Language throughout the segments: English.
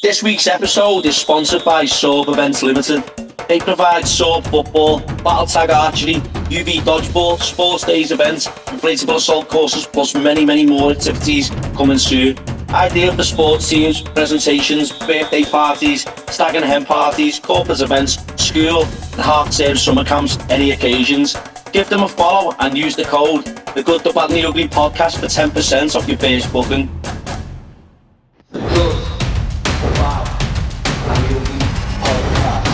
This week's episode is sponsored by Zorb Events Limited. They provide Zorb football, battle tag archery, UV dodgeball, sports days events, inflatable assault courses, plus many more activities coming soon. Ideal for sports teams, presentations, birthday parties, stag and hen parties, corporate events, school, and half-term summer camps, any occasions. Give them a follow and use the code The Good, The Bad and The Ugly Podcast for 10% off your first booking. The Good, The Bad and The Ugly Podcast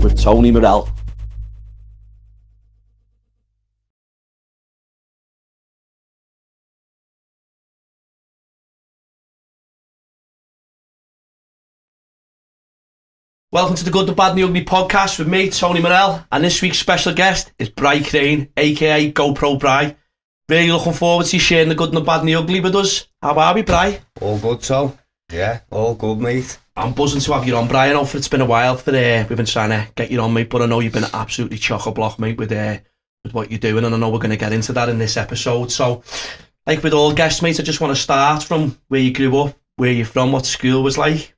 with Tony Morell. Welcome to the Good, the Bad and the Ugly podcast with me, Tony Morell, and this week's special guest is Bri Crane, aka GoPro Bri. Really looking forward to you sharing the good and the bad and the ugly with us. How are we, Bri? All good, so. Yeah, all good, mate. I'm buzzing to have you on, Bri. I know it's been a while for we've been trying to get you on, mate, but I know you've been absolutely chock-a-block, mate, with what you're doing, and I know we're going to get into that in this episode. So, like with all guests, mate, I just want to start from where you grew up, where you're from, what school was like.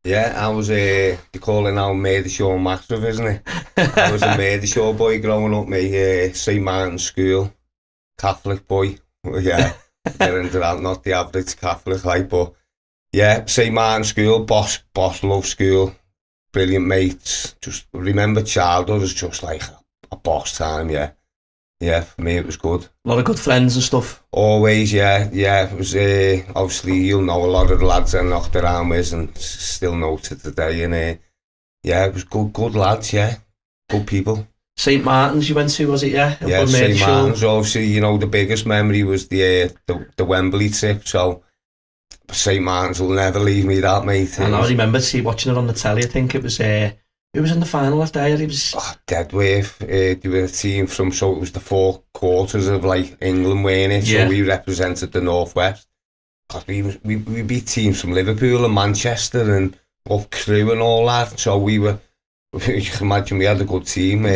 Yeah, I was they call it now Mershaw Massive, isn't it? I was a Mershaw boy growing up, mate. St. Martin's School, Catholic boy. Yeah, get into that, not the average Catholic, like, but yeah, St. Martin's School, boss love school, brilliant mates. Just remember childhood as just like a boss time, yeah. Yeah, for me it was good. A lot of good friends and stuff. Always, yeah. It was obviously you'll know a lot of the lads I knocked around with and still know to today. And yeah, it was good lads, yeah, good people. St. Martin's you went to, was it? Yeah, yeah. St. Martin's, obviously, you know, the biggest memory was the Wembley trip. So St. Martin's will never leave me that, mate. And I remember watching it on the telly. I think it was who was in the final that day? It was Deadwave. They were a team from, so it was the four quarters of like England, weren't it? Yeah. So we represented the Northwest. God, we beat teams from Liverpool and Manchester and up Crewe and all that. So we were, you can imagine we had a good team.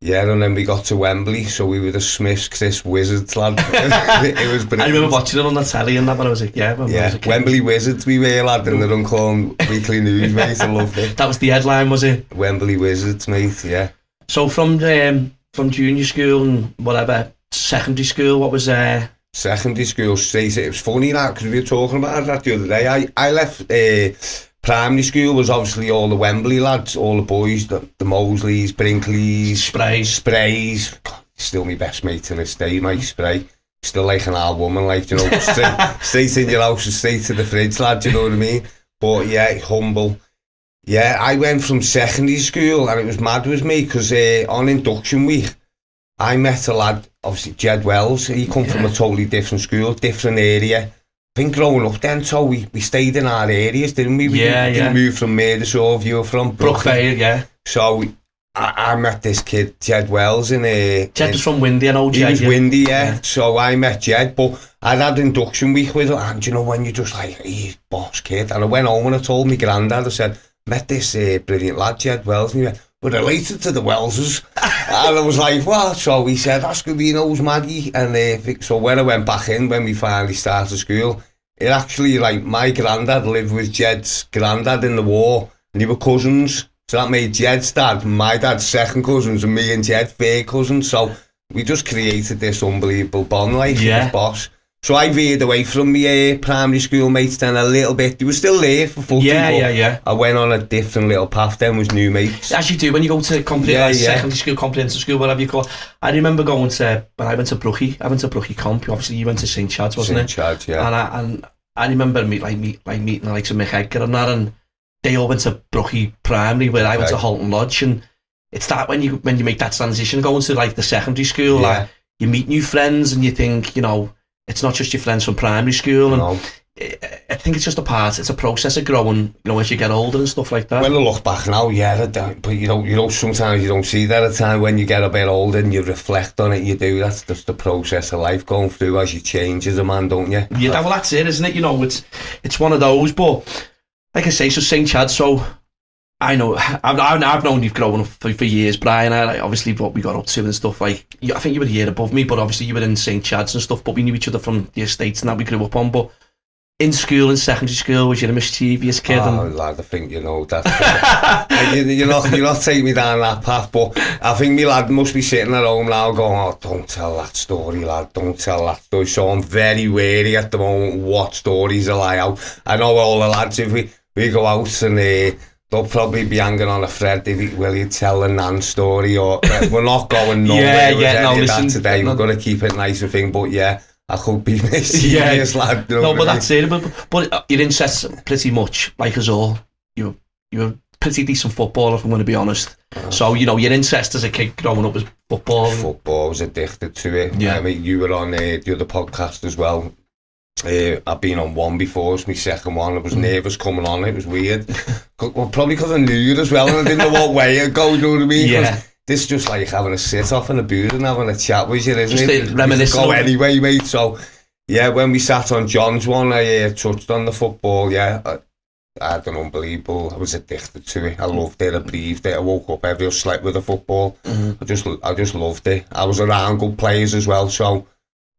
Yeah, and then we got to Wembley, so we were the Smiths, Chris Wizards, lad. It was brilliant. I remember watching it on the telly and that when I was a kid. Wembley Wizards we were, lad, in the Runcorn Weekly News, mate. I loved it. That was the headline, was it? Wembley Wizards, mate, yeah. So from junior school and whatever, secondary school, what was Secondary school, it was funny that, because we were talking about that the other day. I left... primary school was obviously all the Wembley lads, all the boys, the Mosleys, Brinkleys, Sprays. God, still my best mate to this day, mate, Spray. Still like an old woman, like, you know, straight in your house and straight to the fridge, lad, you know what I mean? But yeah, humble. Yeah, I went from secondary school and it was mad with me because on induction week, I met a lad, obviously Jed Wells. He come from a totally different school, different area. I think growing up then, so we stayed in our areas, didn't we? We didn't move from Mershaw, you were from Brookvale, yeah. So I met this kid, Jed Wells, Jed was from Windy, I know Jed. He was Windy, yeah. So I met Jed, but I'd had induction week with him, and you know when you're just like, he's boss kid. And I went home and I told my granddad, I said, met this brilliant lad, Jed Wells, and he went, we're related to the Wellses. And I was like, what? So he said, ask him, he knows Maggie. And so when I went back in, when we finally started school, it actually, like, my granddad lived with Jed's granddad in the war, and they were cousins. So that made Jed's dad, my dad's second cousins, and me and Jed third cousins. So we just created this unbelievable bond, like, with boss. So I veered away from my primary school mates then a little bit. They were still there for footy, yeah. I went on a different little path then with new mates. As you do when you go to secondary school, comprehensive school, whatever you call it. I remember going to, when I went to Brookie, Comp, obviously you went to St. Chad's, wasn't it? St. Chad's, yeah. And I remember meeting the likes of Mick Edgar and that, and they all went to Brookie Primary, where I went to Halton Lodge, and it's that when you make that transition, going to like the secondary school, like, you meet new friends and you think, you know, it's not just your friends from primary school, and I think it's just it's a process of growing, you know, as you get older and stuff like that. When I look back now, but you know, sometimes you don't see that at the time. When you get a bit older and you reflect on it, you do. That's just the process of life going through as you change as a man, don't you? Yeah, well, that's it, isn't it? You know, it's one of those. But like I say, so St. Chad, so I know I've known you've grown up for years, Brian. Obviously what we got up to and stuff, like, I think you were a year above me, but obviously you were in St. Chad's and stuff, but we knew each other from the estates and that we grew up on. But in school, in secondary school, was you a mischievous kid? Oh, lad, I think you know that. you're not taking me down that path, but I think me lad must be sitting at home now going, oh, don't tell that story, lad, don't tell that story. So I'm very wary at the moment what stories I lie out. I know all the lads, if we go out and they'll probably be hanging on a thread, will you tell the Nan story, or we're not going nowhere with any of that today. We're going to keep it nice and thing, but yeah, I could be mischievous, lad. No, but that's it. But your interests pretty much like us all. You're a pretty decent footballer, if I'm going to be honest. So, you know, your interest as a kid growing up was football. Football, I was addicted to it. Yeah. I mean, you were on the other podcast as well. I've been on one before, it's my second one. I was nervous coming on, it was weird. Well, probably because I knew you as well and I didn't know what way I'd go, you know what I mean? Yeah. This is just like having a sit-off in a booth and having a chat with you, isn't it? Reminiscing. Go anyway, mate. So, yeah, when we sat on John's one, I touched on the football, yeah. I had an unbelievable, I was addicted to it. I loved it, I breathed it. I woke up every day, slept with the football. Mm-hmm. I just loved it. I was around good players as well, so...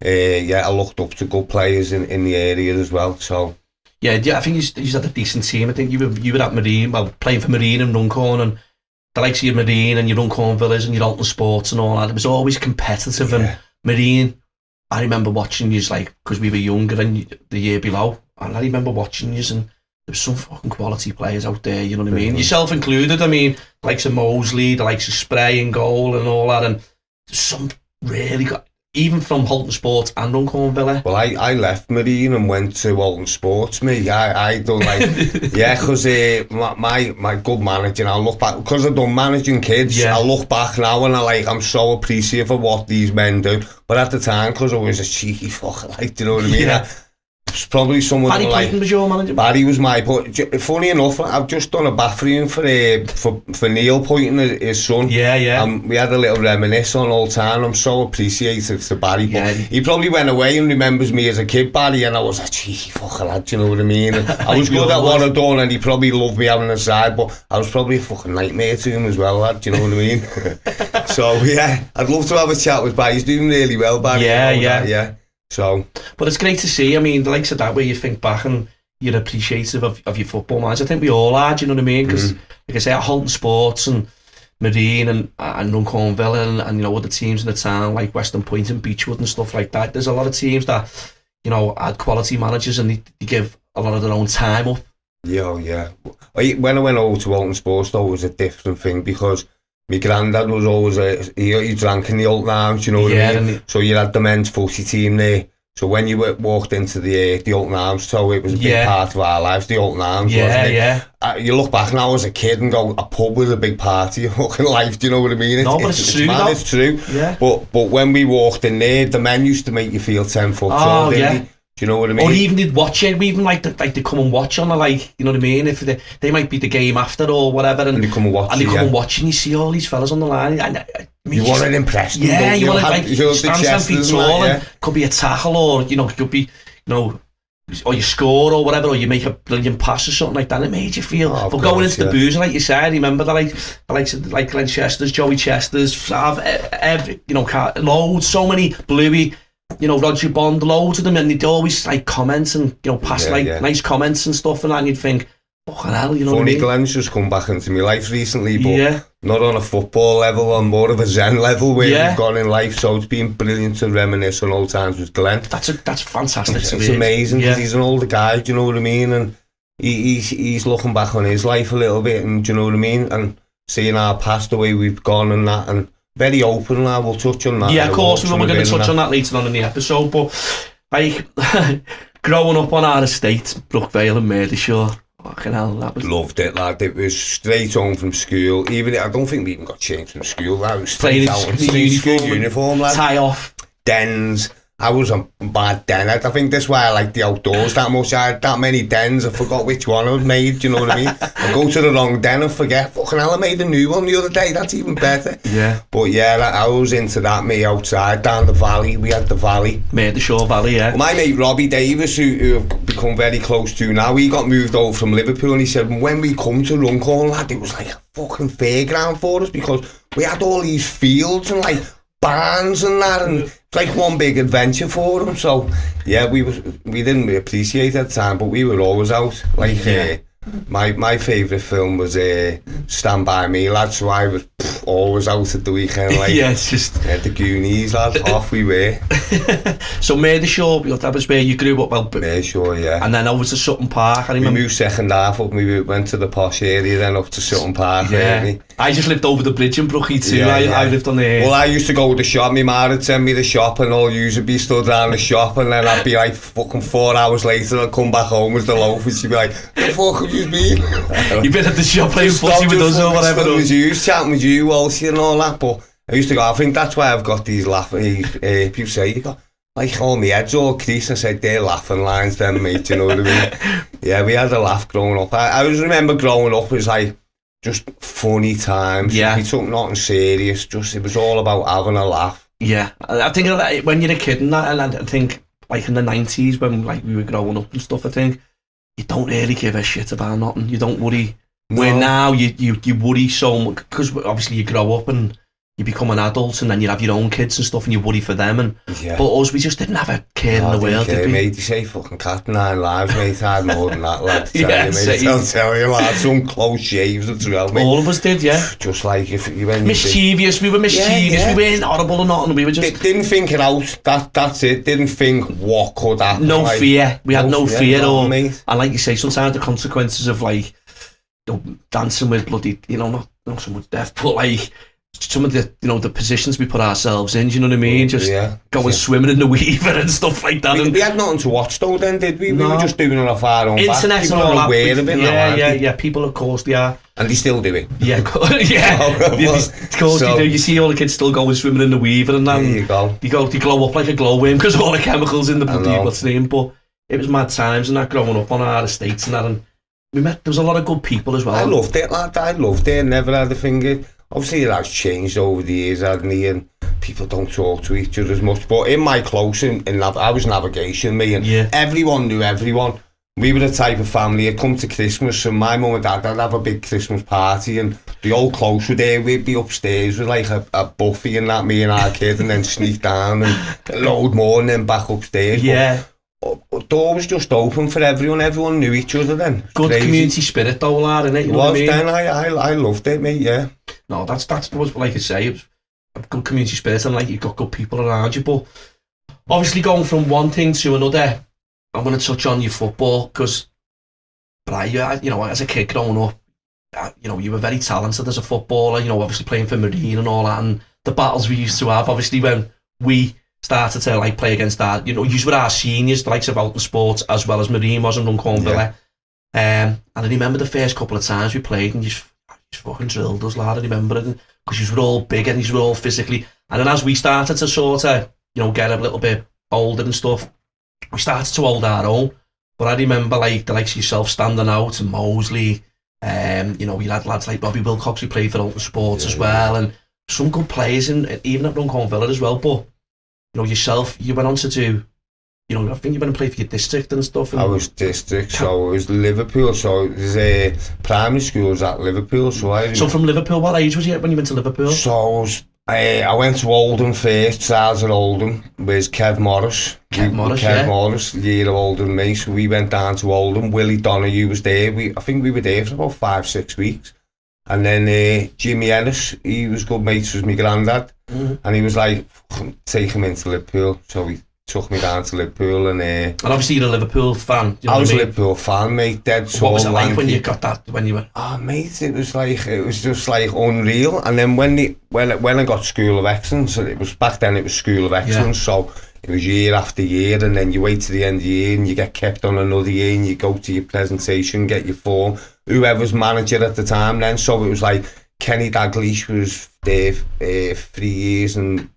yeah, I looked up to good players in the area as well. So yeah, I think you had a decent team. I think you were at Marine, well, playing for Marine and Runcorn, and the likes of your Marine and your Runcorn Villas and your Alton Sports and all that. It was always competitive. Yeah. And Marine, I remember watching you, like, because we were younger than the year below, and I remember watching you, and there was some fucking quality players out there. You know what I mean? Yourself included. I mean, the likes of Mosley, the likes of Spray and goal and all that, and there's some really good. Even from Alton Sports and Runcorn Villa. Well, I left Marine and went to Alton Sports, me. I done like, yeah, because my good manager, I look back, because I've done managing kids, I look back now and I'm so appreciative of what these men do. But at the time, because I was a cheeky fucker, like, do you know what I mean? Yeah. It's probably someone Barry like... Payton was your manager? Barry was my... But funny enough, I've just done a bathroom for Neil Payton, his son. Yeah. And we had a little reminisce on old time. I'm so appreciative to Barry. But he probably went away and remembers me as a kid, Barry, and I was a cheeky fucker lad, do you know what I mean? And I was good at what I'd done, and he probably loved me having a side, but I was probably a fucking nightmare to him as well, lad, do you know what I mean? So, yeah, I'd love to have a chat with Barry. He's doing really well, Barry. Yeah. So, but it's great to see. I mean, the likes of that, where you think back and you're appreciative of your football match. I think we all are, do you know what I mean? Because, like I say, at Alton Sports and Marine and Runcorn Villa and you know, other teams in the town like Western Point and Beechwood and stuff like that, there's a lot of teams that, you know, had quality managers and they give a lot of their own time up. Yeah. When I went over to Alton Sports, though, it was a different thing because my granddad was always he drank in the Alton Arms, you know what I mean? So you had the men's footy team there. So when you walked into the Alton Arms, so it was a big part of our lives, the Alton Arms, wasn't it? Yeah. You look back now as a kid and go, a pub with a big party, your fucking life, do you know what I mean? No, but it's true, man, it's true. Yeah. But when we walked in there, the men used to make you feel 10 foot tall, didn't they? Do you know what I mean? Or even they'd watch it, even like they come and watch on the, like, you know what I mean? If they might be the game after or whatever, and they come and watch, and you see all these fellas on the line. You want to impress them. Yeah, you want to like stand 10 feet tall, and could be a tackle, or you know, could be, you know, or you score or whatever, or you make a brilliant pass or something like that. It made you feel. But going into the booze, like you said, I remember that like Glenn Chester's, Joey Chester's, every, you know, loads, so many Bluey. You know, Roger Bond, loads of them, and they'd always like comment and, you know, pass nice comments and stuff, and that, and you'd think, fucking hell, you know what I mean? Glenn's just come back into my life recently, but not on a football level, on more of a zen level where we've gone in life, so it's been brilliant to reminisce on old times with Glenn. That's fantastic. It's amazing because he's an older guy, do you know what I mean? And he's looking back on his life a little bit, and do you know what I mean? And seeing our past, the way we've gone and that, and very open now, we'll touch on that. Yeah, of course, we're going to touch on that later on in the episode, but like, growing up on our estate, Brookvale and Merseyshire, fucking hell, that was... Loved it, lad. It was straight home from school. Even I don't think we even got changed from school. That was straight out in uniform, lad. Tie off. Dens. I was a bad denner. I think that's why I like the outdoors that much. I had that many dens, I forgot which one I was made, do you know what I mean? I go to the wrong den and forget, fucking hell, I made a new one the other day, that's even better. Yeah. But yeah, I was into that, me outside, down the valley, we had the valley. Merseyshire Valley, yeah. Well, my mate Robbie Davis, who I've become very close to now, he got moved over from Liverpool, and he said, when we come to Runcorn, lad, it was like a fucking fairground for us, because we had all these fields and like, barns and that, and it's like one big adventure for them. So yeah, we didn't appreciate it at the time, but we were always out. Like my favourite film was Stand By Me, lad. So I was always out at the weekend. Like it's just the Goonies, lad. Off we were. So Mershaw, that was where you grew up, well. Mershaw, yeah. And then over to Sutton Park. I remember. We moved second half up. We went to the posh area, then up to Sutton Park. Yeah. Really. I just lived over the bridge in Brookie too. Yeah, I lived on there. Well, I used to go to the shop. My ma would send me the shop, and all you would be stood around the shop, and then I'd be like fucking 4 hours later, I'd come back home as the loaf, and she'd be like, "The fuck have you been?" You've been at the shop playing footy with us or whatever. With you, chatting with you, Walshy and all that. But I used to go. I think that's why I've got these laughing. People say you got like all my heads all creased. I said they're laughing lines, then mate. You know what I mean? Yeah, we had a laugh growing up. I always remember growing up as like just funny times. Yeah, we took nothing serious. Just it was all about having a laugh. Yeah, I think when you're a kid and that, and I think like in the 90s when like we were growing up and stuff, I think you don't really give a shit about nothing. You don't worry. No. Where now you worry so much because obviously you grow up and you become an adult and then you have your own kids and stuff and you worry for them and but us we just didn't have a care in the world, did we? Mate, you say fucking cat 9 lives, mate. I had more than that, lad. I'll tell you, lad, some close shaves as well, mate. All of us did, yeah. Just like if you went mischievous, we were mischievous, we weren't horrible or nothing, we were just didn't think it out. That's it. Didn't think what could happen. No fear. We had no fear or mate. And like you say, sometimes the consequences of like dancing with bloody, not so much death, but like some of the the positions we put ourselves in, do you know what I mean? Just going swimming in the Weaver and stuff like that. We had nothing to watch though then, did we? No. We were just doing it off our own internet back. and all that. Aware of it yeah. People, of course, they are. And they still do it. Yeah, of course they do. You see all the kids still going swimming in the Weaver and then there you go. They glow up like a glowworm because all the chemicals in the bloody what's name. But it was mad times and that growing up on our estates and that, and there was a lot of good people as well. I loved it, lad. I loved it. Never had a finger. Obviously it has changed over the years, hasn't it? And people don't talk to each other as much. But in my close, I was navigation, me, and everyone knew everyone. We were the type of family, I'd come to Christmas and my mum and dad would have a big Christmas party and the old close were there, we'd be upstairs with like a buffet and that, me and our kid, and then sneak down and load more and then back upstairs. Yeah. But door was just open for everyone knew each other then. Good crazy. Community spirit though, lad, innit? You know what I mean? Then I loved it, mate, yeah. No, that's was like I say, it was a good community spirit and like you've got good people around you, but obviously going from one thing to another, I'm going to touch on your football because, as a kid growing up, you were very talented as a footballer, obviously playing for Marine and all that, and the battles we used to have, obviously when we started to like play against that, you were our seniors, the likes of Alton Sports as well as Marine was and Runcorn Villa. And I remember the first couple of times we played and you fucking drilled us, lad. I remember it because you were all big and you were all physically. And then as we started to sort of, get a little bit older and stuff, we started to hold our own. But I remember like the likes of yourself standing out and Mosley, you had lads like Bobby Wilcox who played for Alton Sports as well, and some good players and even at Runcorn Villa as well. But yourself, you went on to do, I think you went and played for your district and stuff. And I was district, so it was Liverpool. So there's primary schools at Liverpool. So from Liverpool, what age was you when you went to Liverpool? So I went to Oldham first, trials at Oldham, with Kev Morris. Kev Morris, a year older than me, so we went down to Oldham. Willie Donahue was there. I think we were there for about 5-6 weeks. And then Jimmy Ennis, he was good mates with my granddad. And he was like, take him into Liverpool. So he took me down to Liverpool and obviously you're a Liverpool fan. I was a Liverpool fan, mate. Dead tall. What was it like when you got that? When you were? Oh, mate, it was just like unreal. And then when I got School of Excellence, back then it was School of Excellence. So it was year after year, and then you wait to the end of the year and you get kept on another year and you go to your presentation, get your form. Whoever's manager at the time then, so it was like Kenny Dalglish was there 3 years and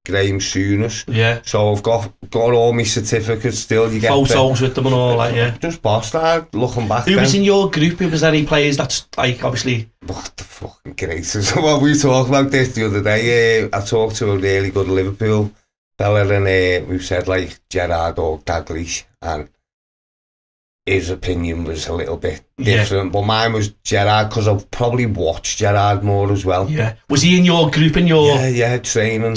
Graham Souness. Yeah. So I've got all my certificates still. You get photos with them and all that, yeah. Just boss that, looking back. Who was in your group? Who was any players that's like obviously? What the fucking greatest. Well, we talked about this the other day. I talked to a really good Liverpool fella and we said like Gerrard or Dalglish, and his opinion was a little bit different, but mine was Gerard, because I've probably watched Gerard more as well. Yeah. Was he in your group, in your... Training,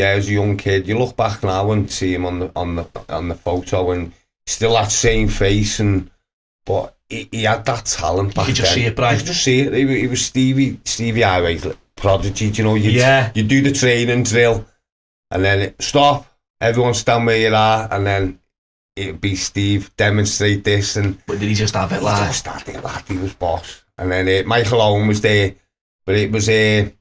as a young kid. You look back now and see him on the photo, and still that same face, but he had that talent back then. You could just see it, Brian. You could just see it. He was Stevie Highway prodigy, you know. You do the training drill, and then stop, everyone stand where you are, and then it'd be Steve, demonstrate this. But did he just have it, lad? He just had it, lad. He was boss. And then Michael Owen was there, but it was he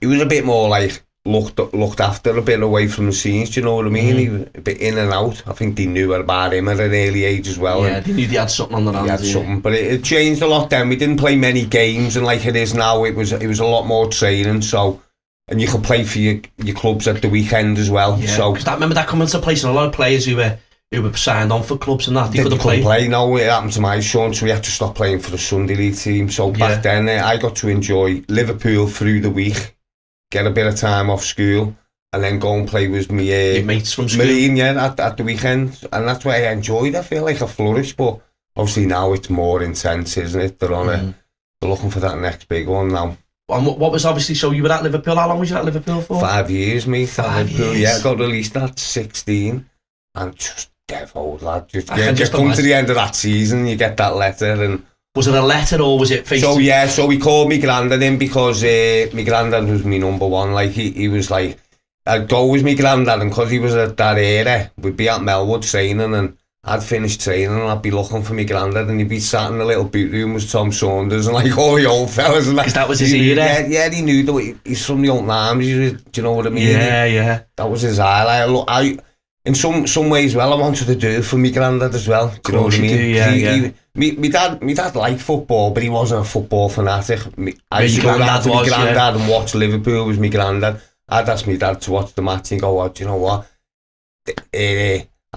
was a bit more like looked after, a bit away from the scenes, do you know what I mean? He was a bit in and out. I think they knew about him at an early age as well. Yeah, they knew they had something on their hands. He had something, but it changed a lot then. We didn't play many games, and like it is now, it was a lot more training, so... And you could play for your clubs at the weekend as well. Yeah, so because I remember that coming into place, and a lot of players who were signed on for clubs and that, they couldn't play. No, it happened to my son, so we had to stop playing for the Sunday League team. So back then, I got to enjoy Liverpool through the week, get a bit of time off school, and then go and play with me mates from school. Marine, at the weekend. And that's why I enjoyed it. I feel like I flourished, but obviously now it's more intense, isn't it? They're looking for that next big one now. And what was obviously, so you were at Liverpool, how long was you at Liverpool for? 5 years, mate. 5 years. Yeah, I got released at 16, and just devout, lad. Just come to the end of that season, you get that letter, and... Was it a letter, or was it face? So he called me granddad in, because my granddad was my number one. Like, he was like, I'd go with my granddad, and because he was at that era, we'd be at Melwood training, and I'd finish training, and I'd be looking for my granddad, and he'd be sat in the little boot room with Tom Saunders and like all the old fellas, and because that was his era. Yeah, he knew that he's from the old arms. Do you know what I mean? Yeah. That was his highlight. In some ways, well, I wanted to do it for my granddad as well. Do you know what I mean? My dad liked football, but he wasn't a football fanatic. I used to go down to my granddad and watch Liverpool with my granddad. I'd ask my dad to watch the match and go, do you know what?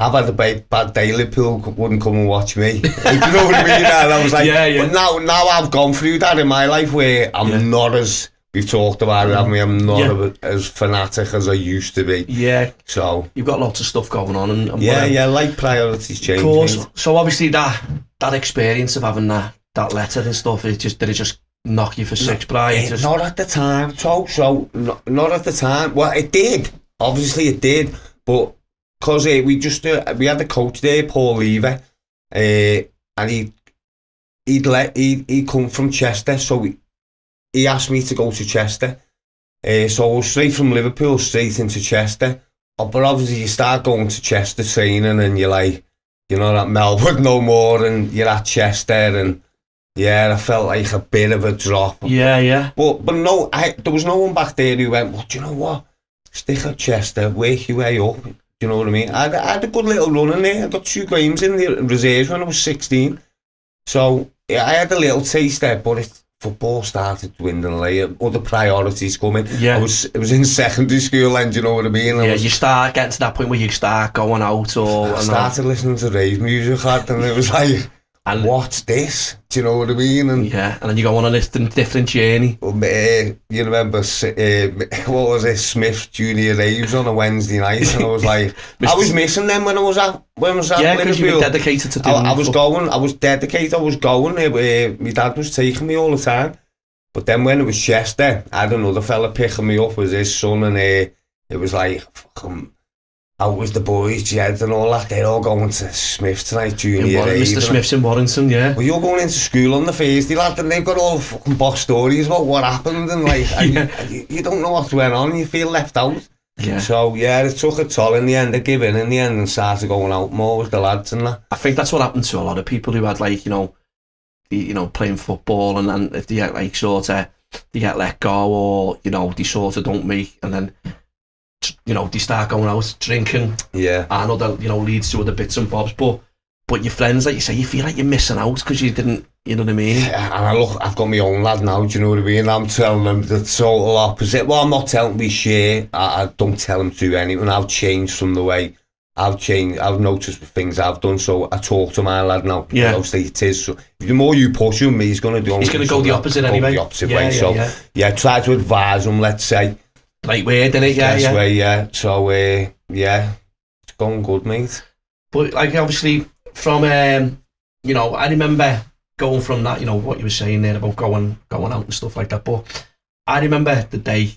I've had a bad day, Liverpool wouldn't come and watch me. Do you know what I mean? And I was like, but now I've gone through that in my life where I'm not as, we've talked about it, haven't we? I'm not as fanatic as I used to be. Yeah. So you've got lots of stuff going on. And like priorities change. Of course. So obviously that experience of having that letter and stuff, did it just knock you for six, Brian? Not at the time, so not at the time. Well, it did. Obviously it did, but because we had a coach there, Paul Lever, and he'd come from Chester, so he asked me to go to Chester. So I was straight from Liverpool straight into Chester. But obviously you start going to Chester training, and you're like, you're not at Melwood no more, and you're at Chester, and I felt like a bit of a drop. Yeah. But no, there was no one back there who went, well, do you know what? Stick at Chester, work your way up. You know what I mean? I had a good little run in there. I got 2 games in the reserves when I was 16. So I had a little taste there, but football started dwindling. Other priorities coming. Yeah. It was in secondary school, and you know what I mean? You start getting to that point where you start going out, I started listening to rave music, and it was like, what's this? Do you know what I mean? And then you go on a different journey. You remember, what was it, Smith's Junior Raves on a Wednesday night, and I was like, I was missing them when I was at because you were dedicated to doing I was dedicated, I was going, my dad was taking me all the time, but then when it was Chester, I had another fella picking me up with his son, and it was like, fucking, out with the boys, Jed and all that, they're all going to Smith tonight, Junior Rave. Mr. Smith's in Warrington, yeah. Well, you're going into school on the Thursday, lad, and they've got all the fucking boss stories about what happened, and like, you don't know what went on, you feel left out. Yeah. So, it took a toll in the end. I gave in the end and started going out more with the lads and that. I think that's what happened to a lot of people who had, like, playing football, and if they get, like, sort of, they get let go, or, they sort of don't make, and then, they start going out drinking. Yeah. And other, leads to other bits and bobs. But your friends, like you say, you feel like you're missing out because you didn't, you know what I mean? Yeah, and I've got my own lad now, do you know what I mean? I'm telling them the total opposite. Well, I'm not telling them we share. I don't tell them to do anything. I've changed from the way I've noticed the things I've done, so I talk to my lad now. Yeah. Obviously it is. So the more you push him, he's going to go the opposite anyway. The opposite way. So try to advise him, let's say. Right way, didn't it? Yeah. Way, yeah. So, it's going good, mate. But, like, obviously, from you know, I remember going from that, you know, what you were saying there about going out and stuff like that. But I remember the day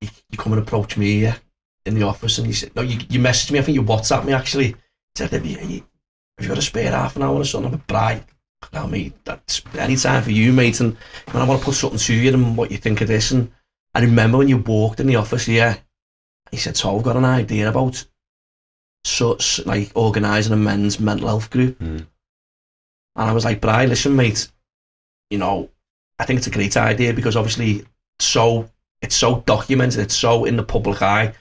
you come and approach me in the office, and you said, no, you messaged me, I think you WhatsApped me actually. You said, have you got a spare half an hour or something? I'm like, Bri, no, mate, that's any time for you, mate, and I want to put something to you and what you think of this. And I remember when you walked in the office here, he said, so I've got an idea about like organising a men's mental health group. And I was like, Bri, listen, mate, you know, I think it's a great idea because obviously it's so documented, it's so in the public eye,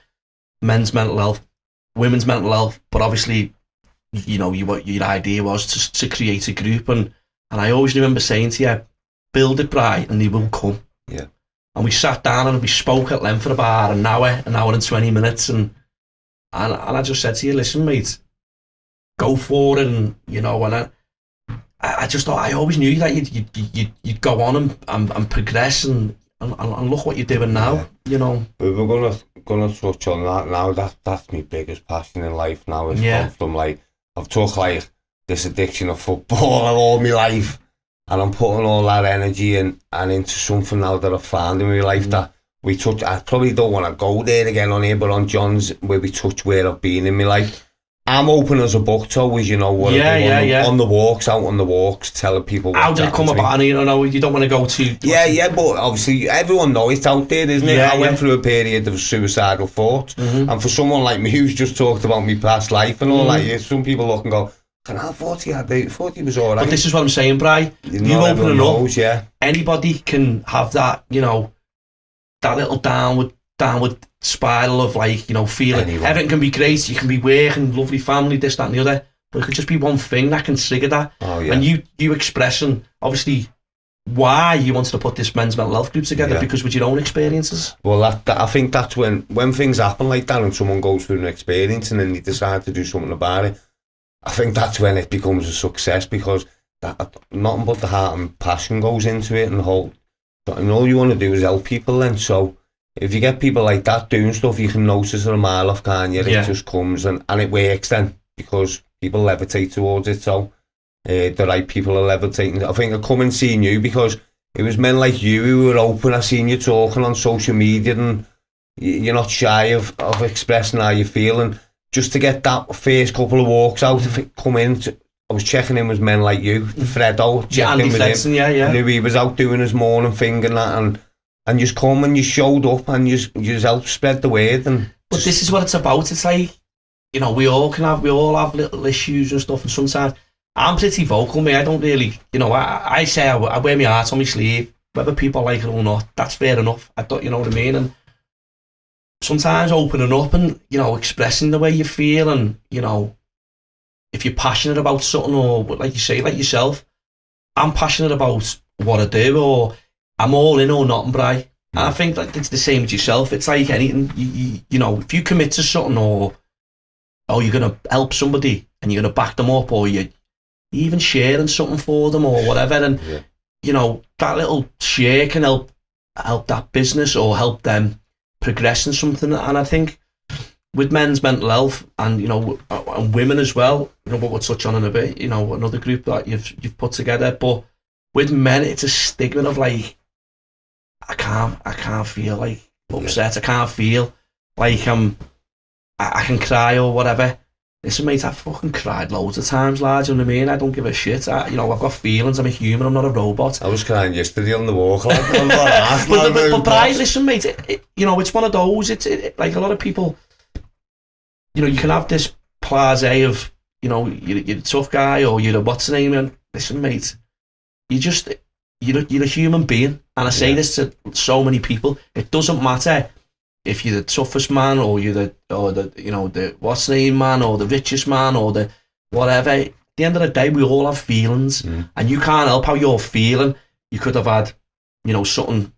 men's mental health, women's mental health, but obviously, you know, your idea was to create a group, and I always remember saying to you, build it, Bri, and they will come. Yeah. And we sat down and we spoke at length for about an hour and 20 minutes, and I just said to you, listen, mate, go for it, and you know, and I just thought, I always knew that you'd go on and progress, and look what you're doing now, you know. We were gonna touch on that now. That's my biggest passion in life now. It's gone from like, I've took like this addiction of football all my life, and I'm putting all that energy and into something now that I've found in my life that we touch. I probably don't want to go there again on here, but on John's where we touch where I've been in my life. I'm open as a book to always, you know, what I do on the walks, out on the walks, telling people what. How did it come about? And you know, you don't want to go too. But obviously everyone knows it's out there, isn't it? I went through a period of suicidal thoughts, and for someone like me who's just talked about my past life and all that, some people look and go, I thought he was alright. But this is what I'm saying, Bri. You opening up, anybody can have that, you know, that little downward spiral of like, you know, feeling everything can be great, you can be working, lovely family, this, that and the other, but it could just be one thing that can trigger that. And you expressing obviously why you wanted to put this men's mental health group together, because with your own experiences. Well, I think that's when things happen like that and someone goes through an experience and then they decide to do something about it, I think that's when it becomes a success, because that nothing but the heart and passion goes into it, and all you want to do is help people then. So if you get people like that doing stuff, you can notice it a mile off, can't you? It just comes and it works then, because people levitate towards it. So the right people are levitating. I think I come and seeing you because it was men like you who were open. I seen you talking on social media and you're not shy of expressing how you feel, and just to get that first couple of walks out, if it come in, I was checking in with men like you, Fredo, checking in with him. I knew he was out doing his morning thing and that, and you just come and you showed up and you just helped spread the word. But this is what it's about. It's like, you know, we all have little issues and stuff, and sometimes I'm pretty vocal, mate. I don't really, you know, I say I wear my heart on my sleeve, whether people like it or not, that's fair enough. I don't, you know what I mean? And sometimes opening up and, you know, expressing the way you feel, and, you know, if you're passionate about something, or like you say, like yourself, I'm passionate about what I do, or I'm all in or nothing, Bri. And I think like it's the same with yourself. It's like anything, you know, if you commit to something, or you're going to help somebody and you're going to back them up, or you're even sharing something for them or whatever, and you know, that little share can help that business or help them progress in something. And I think with men's mental health, and you know, and women as well, you know, what we'll touch on in a bit, you know, another group that you've put together, but with men it's a stigma of like, I can't feel like upset, I can't feel like I can cry or whatever. Listen, mate, I've fucking cried loads of times, lads, you know what I mean? I don't give a shit. You know, I've got feelings, I'm a human, I'm not a robot. I was crying yesterday on the walk, like, but Bri, listen, mate, you know, it's one of those, it's like a lot of people, you know, you can have this blasé of, you know, you're a tough guy, or you're a what's the name, and listen, mate, you're a human being, and I say this to so many people, it doesn't matter if you're the toughest man, or you're the you know, the what's the name man, or the richest man, or the whatever. At the end of the day, we all have feelings, and you can't help how you're feeling. You could have had, you know, someone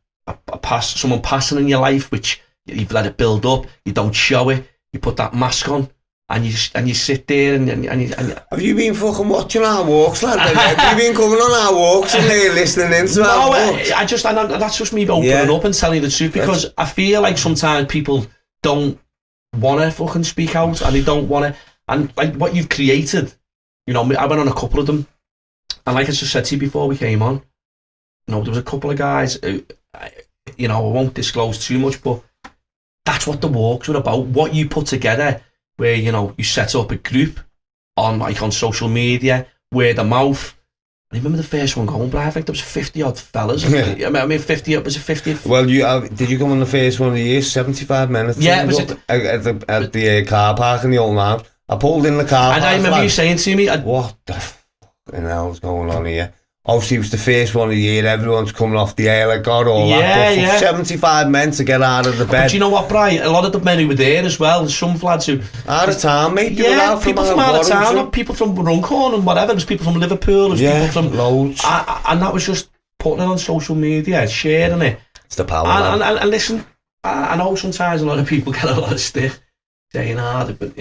passing in your life, which you've let it build up. You don't show it. You put that mask on, and you sit there and have you been fucking watching our walks, lad? Have you been coming on our walks and listening in to our walks? That's just me opening up and telling you the truth, because I feel like sometimes people don't want to fucking speak out, and they don't want to, and like what you've created, you know, I went on a couple of them, And like I just said to you before we came on, there was a couple of guys who, I won't disclose too much, but that's what the walks were about. What you put together, where, you set up a group on social media, word of mouth. I remember the first one going, Bri, I think there was 50 odd fellas. Yeah. I mean, 50, was it 50? Well, did you come on the first one of the year? 75 minutes. Yeah, at the car park in the old man. I pulled in the car. And I remember you saying to me, what the hell's going on here? Obviously, it was the first one of the year. Everyone's coming off the air like God, all that. But for 75 men to get out of the bed. But you know what, Bri? A lot of the men who were there as well, some lads who... Out of town, mate. People from out of town, not people from Runcorn and whatever. There was people from Liverpool. People from... loads. And that was just putting it on social media, sharing it. It's the power, and listen, I know sometimes a lot of people get a lot of stick saying, but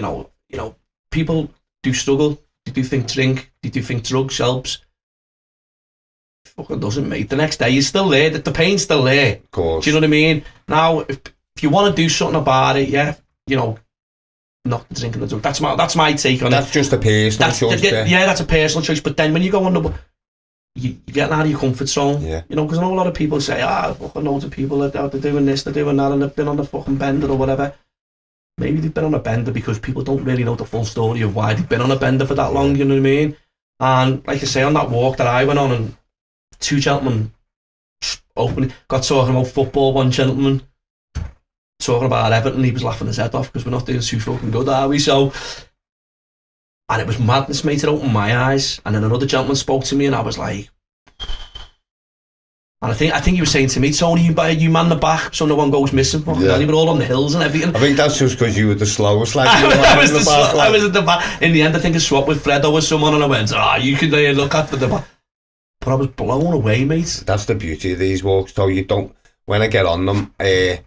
people do struggle. They do think drink. They do think drugs helps. Fucking doesn't, mate. The next day you're still there. The pain's still there. Of course. Do you know what I mean? Now, if you want to do something about it, not the drinking the drug. That's my take on it. That's just a personal choice. That's a personal choice. But then when you go on you're getting out of your comfort zone. Yeah. Because I know a lot of people say, fucking loads of people are doing this, they're doing that, and they've been on the fucking bender or whatever. Maybe they've been on a bender because people don't really know the full story of why they've been on a bender for that long. You know what I mean? And like I say, on that walk that I went on, and two gentlemen got talking about football. One gentleman talking about Everton, he was laughing his head off because we're not doing too fucking good, are we? So, and it was madness, mate. It opened my eyes. And then another gentleman spoke to me, and I was like, and I think he was saying to me, Tony, you man the back so no one goes missing. Yeah. We were all on the hills and everything. I think that's just because you were the slowest. Like I was at the back. In the end, I think I swapped with Fredo or someone, and I went, you can look at the back. But I was blown away, mate. That's the beauty of these walks, though. You don't, when I get on them,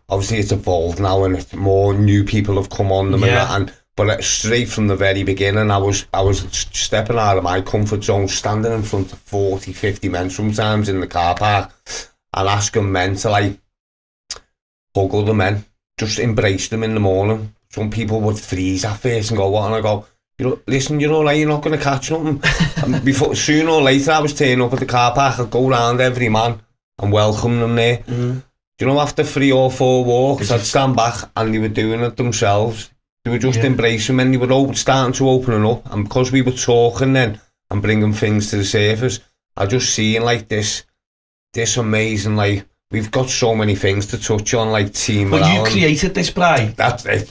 obviously it's evolved now, and it's more new people have come on them, but straight from the very beginning, I was stepping out of my comfort zone, standing in front of 40, 50 men sometimes in the car park, and asking men to hug other men, just embrace them in the morning. Some people would freeze at first and go, what? And I go, listen, you're all right, you're not going to catch nothing. And sooner or later, I was turning up at the car park, I'd go round every man and welcome them there. After 3 or 4 walks, I'd stand back and they were doing it themselves. They were just embracing men, they were starting to open up, and because we were talking then and bringing things to the surface, I just seen this amazing, we've got so many things to touch on, team. But you created this, Bri.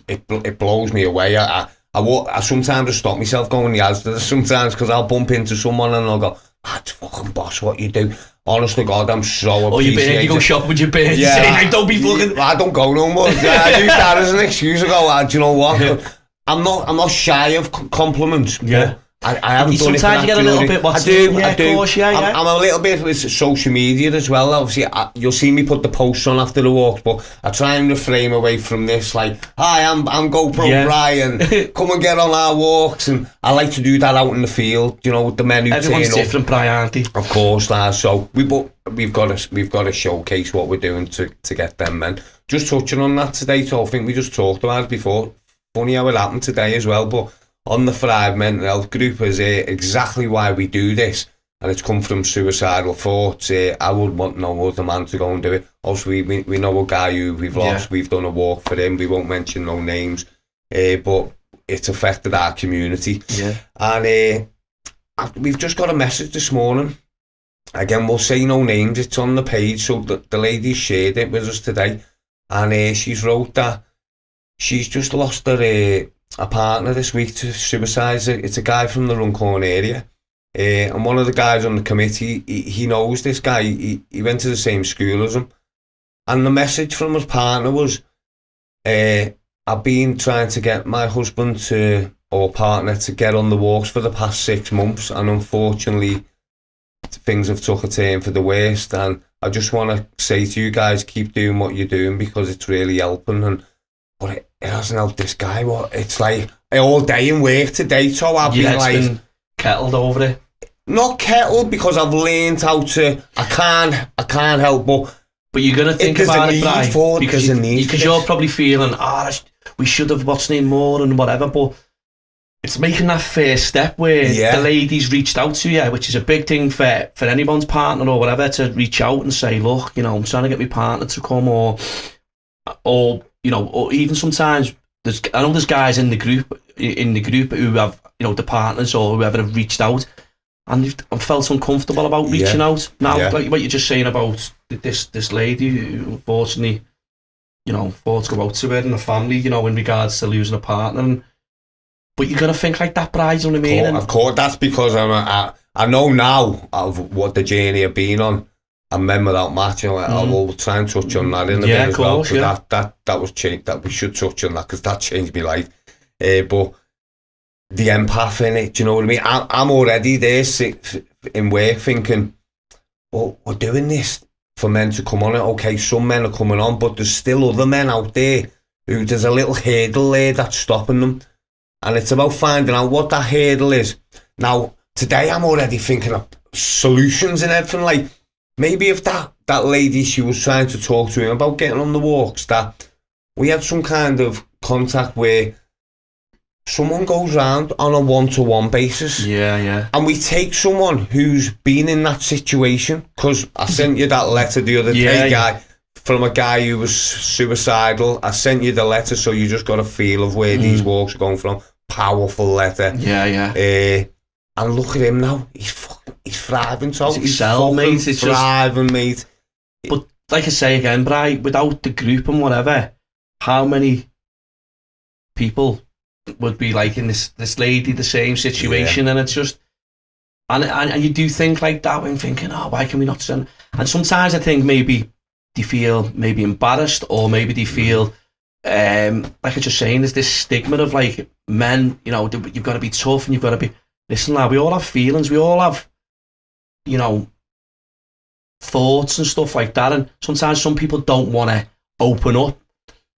It blows me away. I sometimes stop myself going the Asda sometimes because I'll bump into someone and I'll go, that's fucking boss what you do. Honest to God, I'm so appreciative. You go shopping with your beard. Yeah. Don't be fucking... I don't go no more. I use that as an excuse. I go, do you know what? I'm not shy of compliments. Yeah. I haven't done it. Sometimes you get a little bit. I do. Of course, I'm a little bit with social media as well. Obviously, you'll see me put the posts on after the walks, but I try and refrain away from this. Hi, I'm GoPro Bri, and come and get on our walks. And I like to do that out in the field. With the men who everyone's different, Bri, aren't they? Of course, lad. So we've got to showcase what we're doing to get them men. Just touching on that today, so I think we just talked about it before. Funny how it happened today as well, but. On the Thrive Mental Health Group is exactly why we do this, and it's come from suicidal thoughts. I would want no other man to go and do it. Also, we know a guy who we've lost. We've done a walk for him. We won't mention no names, but it's affected our community. Yeah. And we've just got a message this morning. Again, we'll say no names. It's on the page, so the lady shared it with us today, and she's wrote that she's just lost her. A partner this week to suicide. It's a guy from the Runcorn area, and one of the guys on the committee, he knows this guy. He went to the same school as him, and the message from his partner was, I've been trying to get my husband or partner to get on the walks for the past 6 months, and unfortunately things have took a turn for the worst, and I just want to say to you guys, keep doing what you're doing because it's really helping. But it hasn't helped this guy. It's all day in work today, so I've been kettled over it. Not kettled because I've learned how to. I can't help but you're gonna think about it, Bri, because you're probably feeling, we should have watched him more and whatever. But it's making that first step where the ladies reached out to you, which is a big thing for anyone's partner or whatever, to reach out and say, look, you know, I'm trying to get my partner to come, or you know, or even sometimes I know there's guys in the group who have, you know, the partners or whoever have reached out and they've felt uncomfortable about reaching out. Now, like what you're just saying about this lady who unfortunately, you know, thought to go out to her and the family, you know, in regards to losing a partner. But you're going to think like that, bride, you know what I mean? Of course, that's because I know now of what the journey I've been on. And men without match, you know, I will try and touch on that in a bit as well. So that was changed, that we should touch on that because that changed my life. But the empath in it, do you know what I mean? I'm already there in work thinking, well, we're doing this for men to come on it. Okay, some men are coming on, but there's still other men out there who there's a little hurdle there that's stopping them. And it's about finding out what that hurdle is. Now, today I'm already thinking of solutions and everything. Like, maybe if that lady, she was trying to talk to him about getting on the walks, that we had some kind of contact where someone goes round on a one-to-one basis. Yeah. And we take someone who's been in that situation, because I sent you that letter the other day, guy, from a guy who was suicidal. I sent you the letter, so you just got a feel of where these walks are going from. Powerful letter. Yeah. And look at him now. He's thriving, so he's mate. It's thriving, mate. But like I say again, Bri, without the group and whatever, how many people would be like in this lady, the same situation? And it's just, and you do think like that when thinking, oh, why can we not send? And sometimes I think maybe they feel maybe embarrassed, or maybe they feel like I was just saying, there's this stigma of like men, you know, you've got to be tough and you've got to be, listen, lad, we all have feelings, we all have, you know, thoughts and stuff like that, and sometimes some people don't want to open up.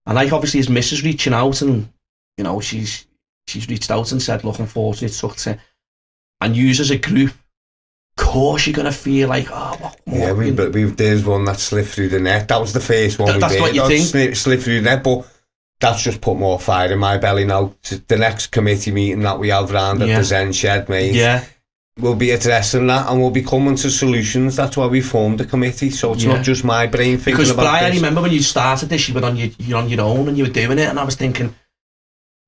And like obviously his missus reaching out, and you know, she's reached out and said, look, unfortunately it's took to, and you as a group, of course you're going to feel like, oh, what yeah, there's one that slipped through the net. That was the first one that's what you think. Slipped through the net, but that's just put more fire in my belly now. The next committee meeting that we have round at the Zen Shed, mate, we'll be addressing that, and we'll be coming to solutions. That's why we formed the committee, so it's not just my brain thinking because about this. Because I remember when you started this, you were on your own and you were doing it, and I was thinking,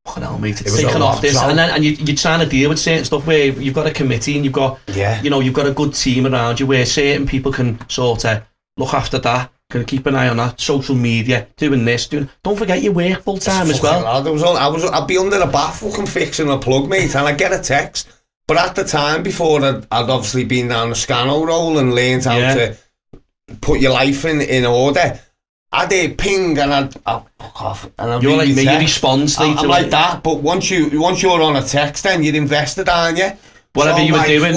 fucking hell, mate, it's taken off this, and you're trying to deal with certain stuff where you've got a committee and you've got, you know, you've got a good team around you where certain people can sort of look after that, can keep an eye on that, social media, doing this, don't forget you work full time as well. I'd be under the bath fucking fixing a plug, mate, and I'd get a text. But at the time, before I'd obviously been down the scano roll and learned how to put your life in order, I'd ping and I'd fuck off. And you're like me, you respond straight I'm like that, but once you're on a text, then you're invested, aren't you? Whatever you were doing.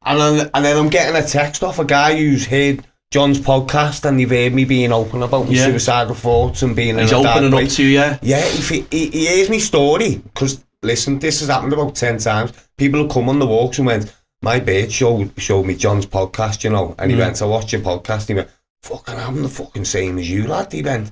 And then I'm getting a text off a guy who's heard John's podcast, and they've heard me being open about my suicidal thoughts and being he's opening up to you. Yeah, he hears me story, because listen, this has happened about 10 times. People have come on the walks and went, my bird showed me John's podcast, you know, and he went, I watched your podcast, and he went, fucking, I'm the fucking same as you, lad. He went,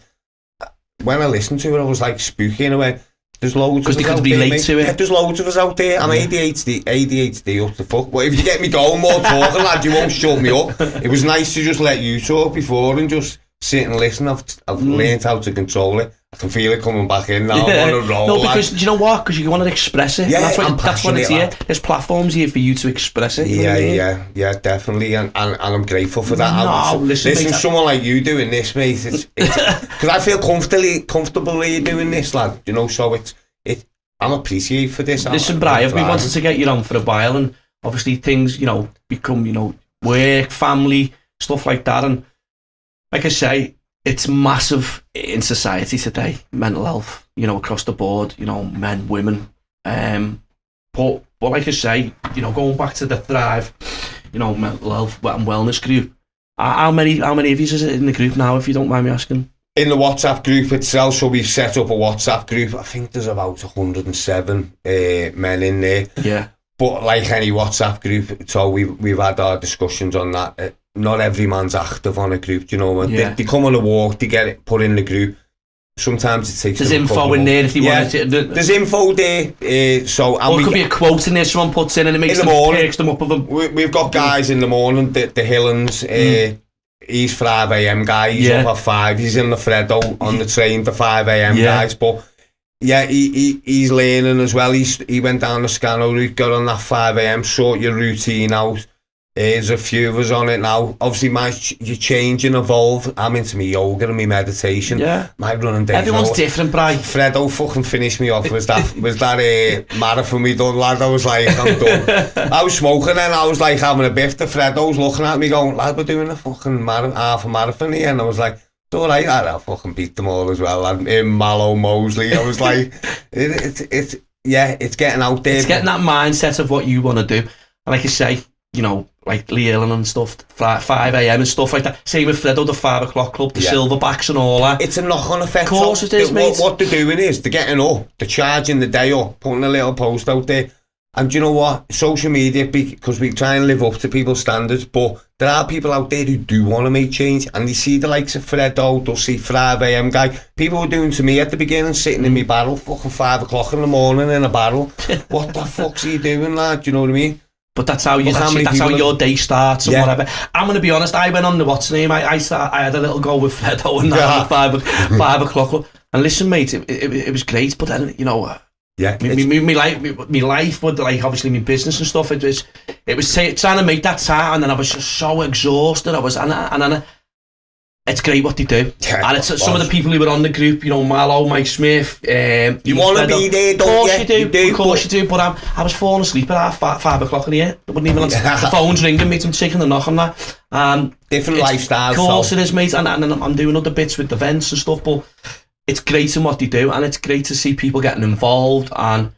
when I listened to it, I was like spooky, and I went, there's loads of us out there, mate. Yeah, there's loads of us out there. I'm ADHD up the fuck. But if you get me going more talking, lad, you won't shut me up. It was nice to just let you talk before and just sit and listen. I've learned how to control it. I can feel it coming back in now. I want to roll. No, because do you know what? Because you want to express it. Yeah, that's what it's here. There's platforms here for you to express it. Yeah, definitely. And I'm grateful for that. Listen, mate, someone like you doing this, mate. It's because I feel comfortable doing this, lad. You know, so I'm appreciative for this. Listen, Brian, we wanted to get you on for a while, and obviously things, you know, become, you know, work, family, stuff like that, and like I say, it's massive in society today, mental health, you know, across the board, you know, men, women. But like I say, you know, going back to the Thrive, you know, mental health and wellness group, how many of you is it in the group now, if you don't mind me asking? In the WhatsApp group itself, so we've set up a WhatsApp group. I think there's about 107 men in there. Yeah. But like any WhatsApp group, so we've had our discussions on that. Not every man's active on a group, you know. When they come on a walk, they get it put in the group. sometimes it takes. There's info in there if you want it. There's info there. So or it could be a quote in there someone puts in and it makes them picks them up of them. We've got guys in the morning. The Hillans. He's 5 a.m. guy. He's up at 5. He's in the Freddo on the train for 5 a.m. guys. But yeah, he's learning as well. He went down the Scano route, got on that 5 a.m. Sort your routine out. There's a few of us on it now. Obviously, you change and evolve. I'm into my yoga and my meditation. Yeah. My running days. Everyone's different, Bri. Fredo fucking finished me off. Was that marathon we done, lad? I was like, I'm done. I was smoking and I was like having a biff. The Fredo's looking at me going, lad, we're doing a fucking half a marathon here. And I was like, it's all right, I'll fucking beat them all as well. And in Mallow Mosley, I was like, it's getting out there. It's getting that mindset of what you want to do. And like you say, you know, like Lee Allen and stuff, 5 a.m. and stuff like that. Same with Fredo, the 5 o'clock club, the Silverbacks and all that. It's a knock-on effect. Of course it is, mate. What they're doing is, they're getting up, they're charging the day up, putting a little post out there. And do you know what? Social media, because we try and live up to people's standards, but there are people out there who do want to make change, and they see the likes of Fredo, they'll see 5 a.m. guy. People were doing to me at the beginning, sitting in my barrel, fucking 5 o'clock in the morning in a barrel. What the fuck's he doing, lad? Do you know what I mean? But that's how your day starts and whatever. I'm going to be honest, I went on the what's name, I had a little go with Fredo and that at 5 o'clock. And listen, mate, it was great, but then, you know, my life, but like obviously my business and stuff, it was trying to make that time, and then I was just so exhausted. And it's great what they do. Yeah, and it's some of the people who were on the group, you know, Mallow, Mike Smith. You want to be there, don't you? Of course you do. But I was falling asleep at 5 o'clock in the year. I wouldn't even answer. The phone's ringing, mate. I'm taking the knock on that. Different lifestyles. Of course it is, mate. And I'm doing other bits with events and stuff. But it's great in what they do, and it's great to see people getting involved, and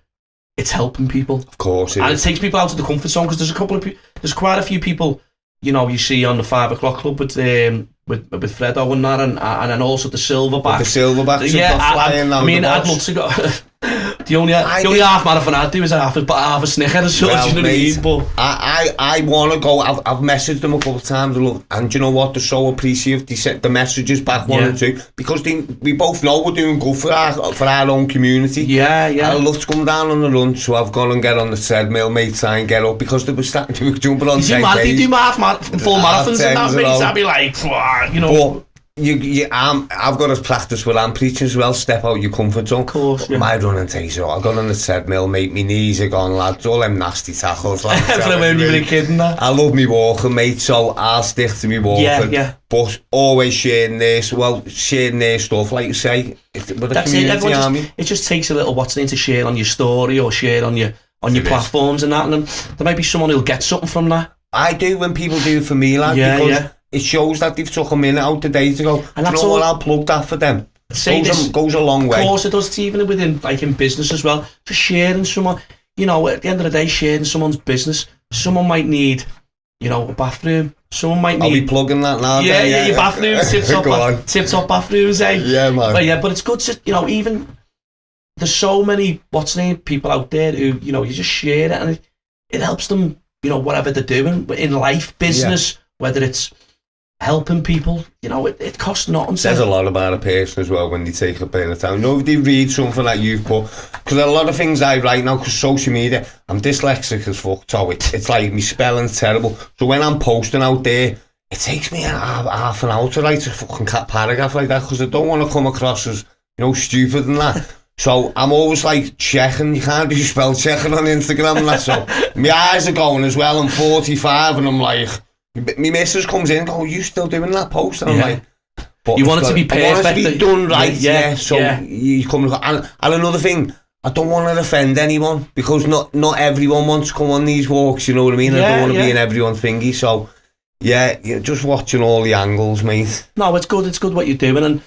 it's helping people. Of course, it takes people out of the comfort zone, because there's quite a few people, you know, you see on the 5 o'clock club with Fredo and that, and then also the Silverbacks. The Silverbacks, I mean, I'd love to go. The only half marathon I'd do is half a snicker or so, you know what I mean? But I want to go. I've messaged them a couple of times, and you know what? They're so appreciative. They sent the messages back one and two, because we both know we're doing good for our own community. Yeah. I love to come down on the run, so I've gone and get on the treadmill, mate, try and get up, because they were starting to jump on 10 days. They do full marathons and that, mate. I'd be like, you know. But, I've got to practice what I'm preaching as well. Step out your comfort zone. Of course, My running takes it. I got on the treadmill, mate. My knees are gone, lads. All them nasty tackles, lads. From when you were a kid and that. I love me walking, mate. So I'll stick to me walking. Yeah. But always sharing their stuff, like you say. That's it. It just takes a little to share on your story or share on your platforms and that. And then there might be someone who'll get something from that. I do when people do it for me, lad. Because it shows that they've took a minute out the day to go, and that's all. I'll plug that for them. Goes a long way. Of course it does, even within, like in business as well. Just sharing someone, you know, at the end of the day, sharing someone's business. Someone might need, you know, a bathroom. Someone might need... I'll be plugging that now. Yeah, your bathroom, tip-top bathrooms, eh? Yeah, man. But it's good to, you know, even, there's so many, people out there who, you know, you just share it, and it helps them, you know, whatever they're doing in life, business, whether it's helping people, you know, it costs nothing. It says a lot about a person as well when they take a bit of time. You know, if they read something that you've put, because a lot of things I write now, because social media, I'm dyslexic as fuck, so it's like my spelling's terrible. So when I'm posting out there, it takes me half an hour to write a fucking paragraph like that, because I don't want to come across as, you know, stupid and that. So I'm always like checking. You can't do spell checking on Instagram and that. So my eyes are going as well. I'm 45 and I'm like, my missus comes in and goes, you still doing that post? And I'm like, but you want it to be perfect. I want it to be done right, So you come and another thing, I don't want to offend anyone, because not everyone wants to come on these walks, you know what I mean? I don't want to be in everyone's thingy, so you're just watching all the angles, mate. No, it's good what you're doing, and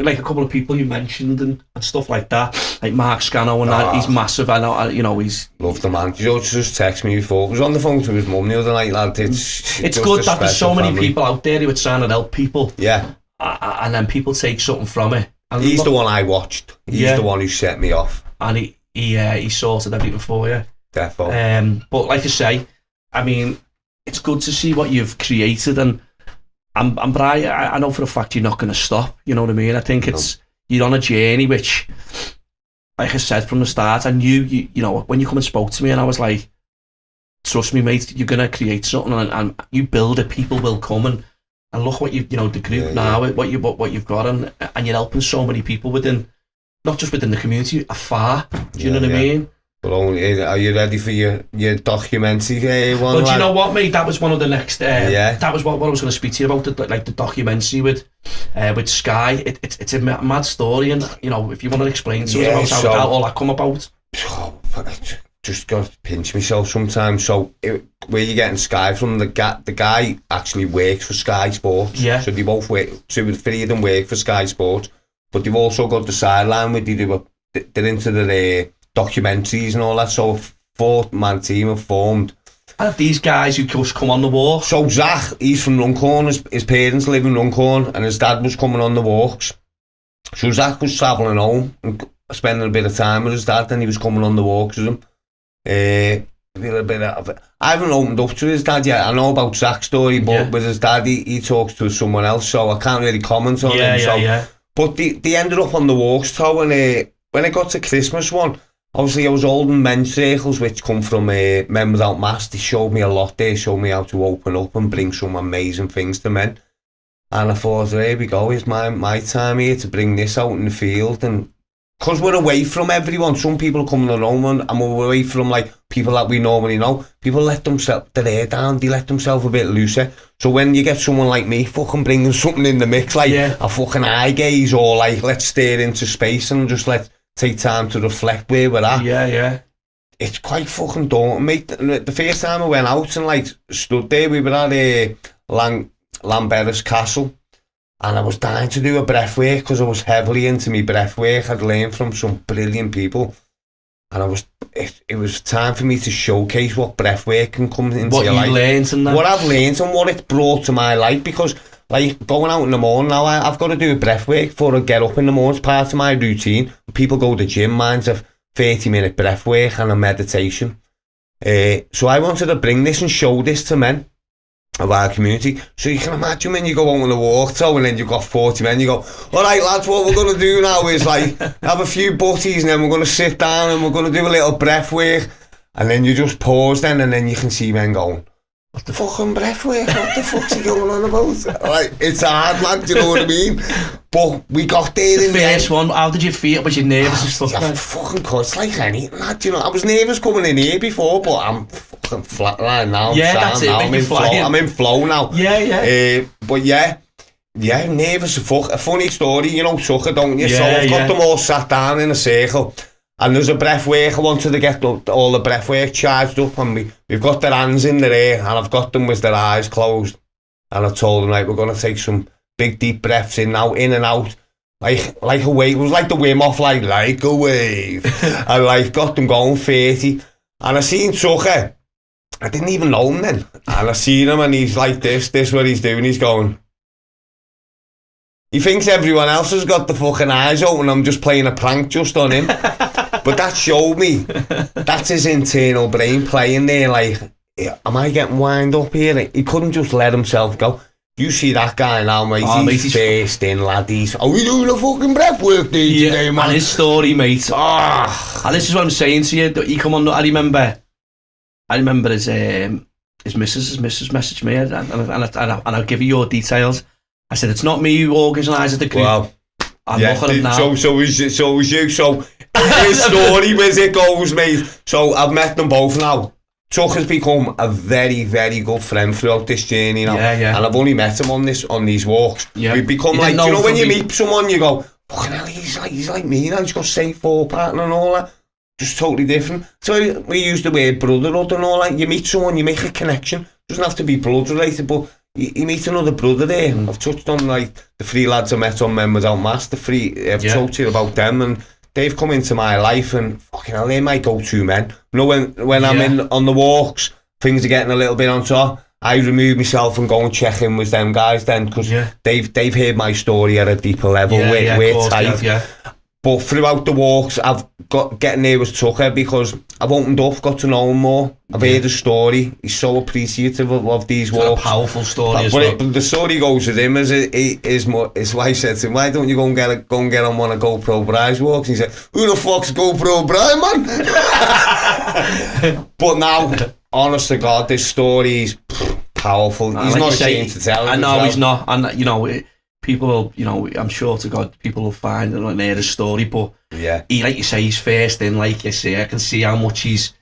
like a couple of people you mentioned and stuff like that, like Mark Scano and that, he's massive. I know, you know, he's... Love the man. He just texted me before. I was on the phone to his mum the other night, lad. It's good that there's so many people out there who are trying to help people. Yeah. And then people take something from it. And he's the one I watched. He's the one who set me off. And he sorted everything for you. Definitely. But like I say, I mean, it's good to see what you've created, and Bri, I know for a fact you're not going to stop. You know what I mean? I think it's you're on a journey which, like I said from the start, I knew you know, when you come and spoke to me, and I was like, trust me, mate, you're gonna create something, and you build it, people will come, and look what you know, the group now, what you've got, and you're helping so many people within, not just within the community, afar. Do you know what I mean? But only, are you ready for your documentary one? Well, do you know what, mate? That was one of the next. That was what I was going to speak to you about. The documentary with Sky. It's a mad story, and you know, if you want to explain to us about how all that come about. Just got to pinch myself sometimes. So where you getting Sky from? The guy actually works for Sky Sports. Yeah. So they both work. So the three of them work for Sky Sports, but they've also got the sideline where they're into the documentaries and all that. So a 4-man team have formed. And these guys who just come on the walk. So Zach, he's from Runcorn. His parents live in Runcorn, and his dad was coming on the walks. So Zach was travelling home and spending a bit of time with his dad, and he was coming on the walks with him. I haven't opened up to his dad yet. I know about Zach's story, but with his dad, he talks to someone else, so I can't really comment on him. But they ended up on the walks, too, and when I got to Christmas one, obviously I was holding men's circles, which come from Men Without Masks. They showed me a lot. They showed me how to open up and bring some amazing things to men. And I thought, here we go, it's my time here to bring this out in the field. And because we're away from everyone, some people come on their own, and we're away from like people that we normally know. People let themselves, their hair down, they let themselves a bit looser. So when you get someone like me fucking bringing something in the mix, like a fucking eye gaze, or like let's stare into space and just take time to reflect where we're at. It's quite fucking daunting, mate. The first time I went out and like stood there, we were at Lambertus Castle. And I was dying to do a breath work because I was heavily into my breath work. I'd learned from some brilliant people, and it was time for me to showcase what breath work can come into your life. What I've learned and what it's brought to my life. Because like going out in the morning now, I've got to do a breath work before I get up in the morning. It's part of my routine. People go to the gym, mine's a 30-minute breath work and a meditation. So I wanted to bring this and show this to men of our community. So you can imagine when you go on a walk though, and then you've got 40 men, you go, all right lads, what we're going to do now is like have a few butties, and then we're going to sit down and we're going to do a little breath work. And then you just pause then, and then you can see men going, what the fucking breath work, what the fuck's he going on about? Like, it's hard, man, do you know what I mean? But we got there in the first one. How did you feel? Was you nervous and stuff? Yeah, fucking course, like anything, lad, you know. I was nervous coming in here before, but I'm fucking flat right now. That's it, I'm in flow now. But nervous as fuck. A funny story, you know, sucker, don't you? So I've got them all sat down in a circle, and there's a breath work. I wanted to get all the breath work charged up, and we've got their hands in their air, and I've got them with their eyes closed, and I told them, right, we're going to take some big deep breaths in now, in and out, like a wave. It was like the Wim Hof, like a wave. I like got them going 30, and I seen Tucker. I didn't even know him then, and I seen him, and he's like this what he's doing, he's going, he thinks everyone else has got the fucking eyes open, I'm just playing a prank just on him. But that showed me, that's his internal brain playing there, like, am I getting wind up here? He couldn't just let himself go. You see that guy now, mate, he's first in, lad, are we doing a fucking breath work today, man? And his story, mate, and this is what I'm saying to you, he come on, I remember his missus messaged me, and I'll give you your details. I said, it's not me who organises the group. Well, I'm looking at him now. So was you. So his story, as it goes, mate. So I've met them both now. Chuck has become a very, very good friend throughout this journey now. And I've only met him on these walks. We've become like, you know when you meet someone, you go, fucking hell, he's like me now. He's got same thought pattern and all that. Just totally different. So we use the word brotherhood and all that. You meet someone, you make a connection. Doesn't have to be blood related, but you meet another brother there. I've touched on like the 3 lads I met on Men Without Masks. I've talked to you about them, and they've come into my life, and fucking hell, they might go-to men. You know, when I'm on the walks, things are getting a little bit on top, I remove myself and go and check in with them guys then, because they've heard my story at a deeper level. We're tight. But throughout the walks, getting there was tougher because I've opened up, got to know him more. I've heard the story. He's so appreciative of these walks. It's a powerful story But the story goes with him is why I said to him, why don't you go and get on one of GoPro Bri's walks? And he said, who the fuck's GoPro Bri, man? But now, honest to God, this story is powerful. He's not ashamed to tell it. I know he's not, and you know, people will, you know, I'm sure to God, people will find and hear his story, but he, like you say, he's first in, like you say, I can see how much he's,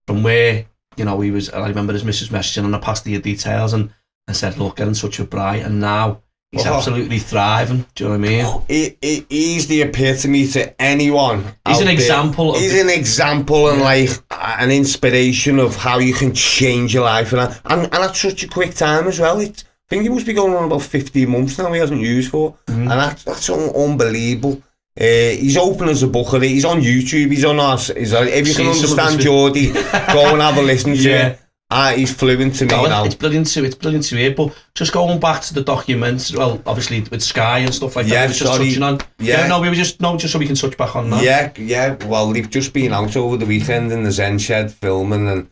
from where, you know, he was, I remember his missus messaging and I passed the details and said, look, get in touch with Bri, and now he's absolutely thriving, do you know what I mean? He's the epitome to anyone. He's an example. He's an example and like an inspiration of how you can change your life, and at such a quick time as well. I think he must be going on about 15 months now he hasn't used for, and that's unbelievable. He's open as a book. He's on YouTube. He's on us. If you can understand Geordie, go and have a listen to it. He's fluent to me now. It's brilliant to hear. But just going back to the documents, well, obviously with Sky and stuff like that, we were just touching on. We were just so we can touch back on that. Yeah. Well, they've just been out over the weekend in the Zen Shed filming, and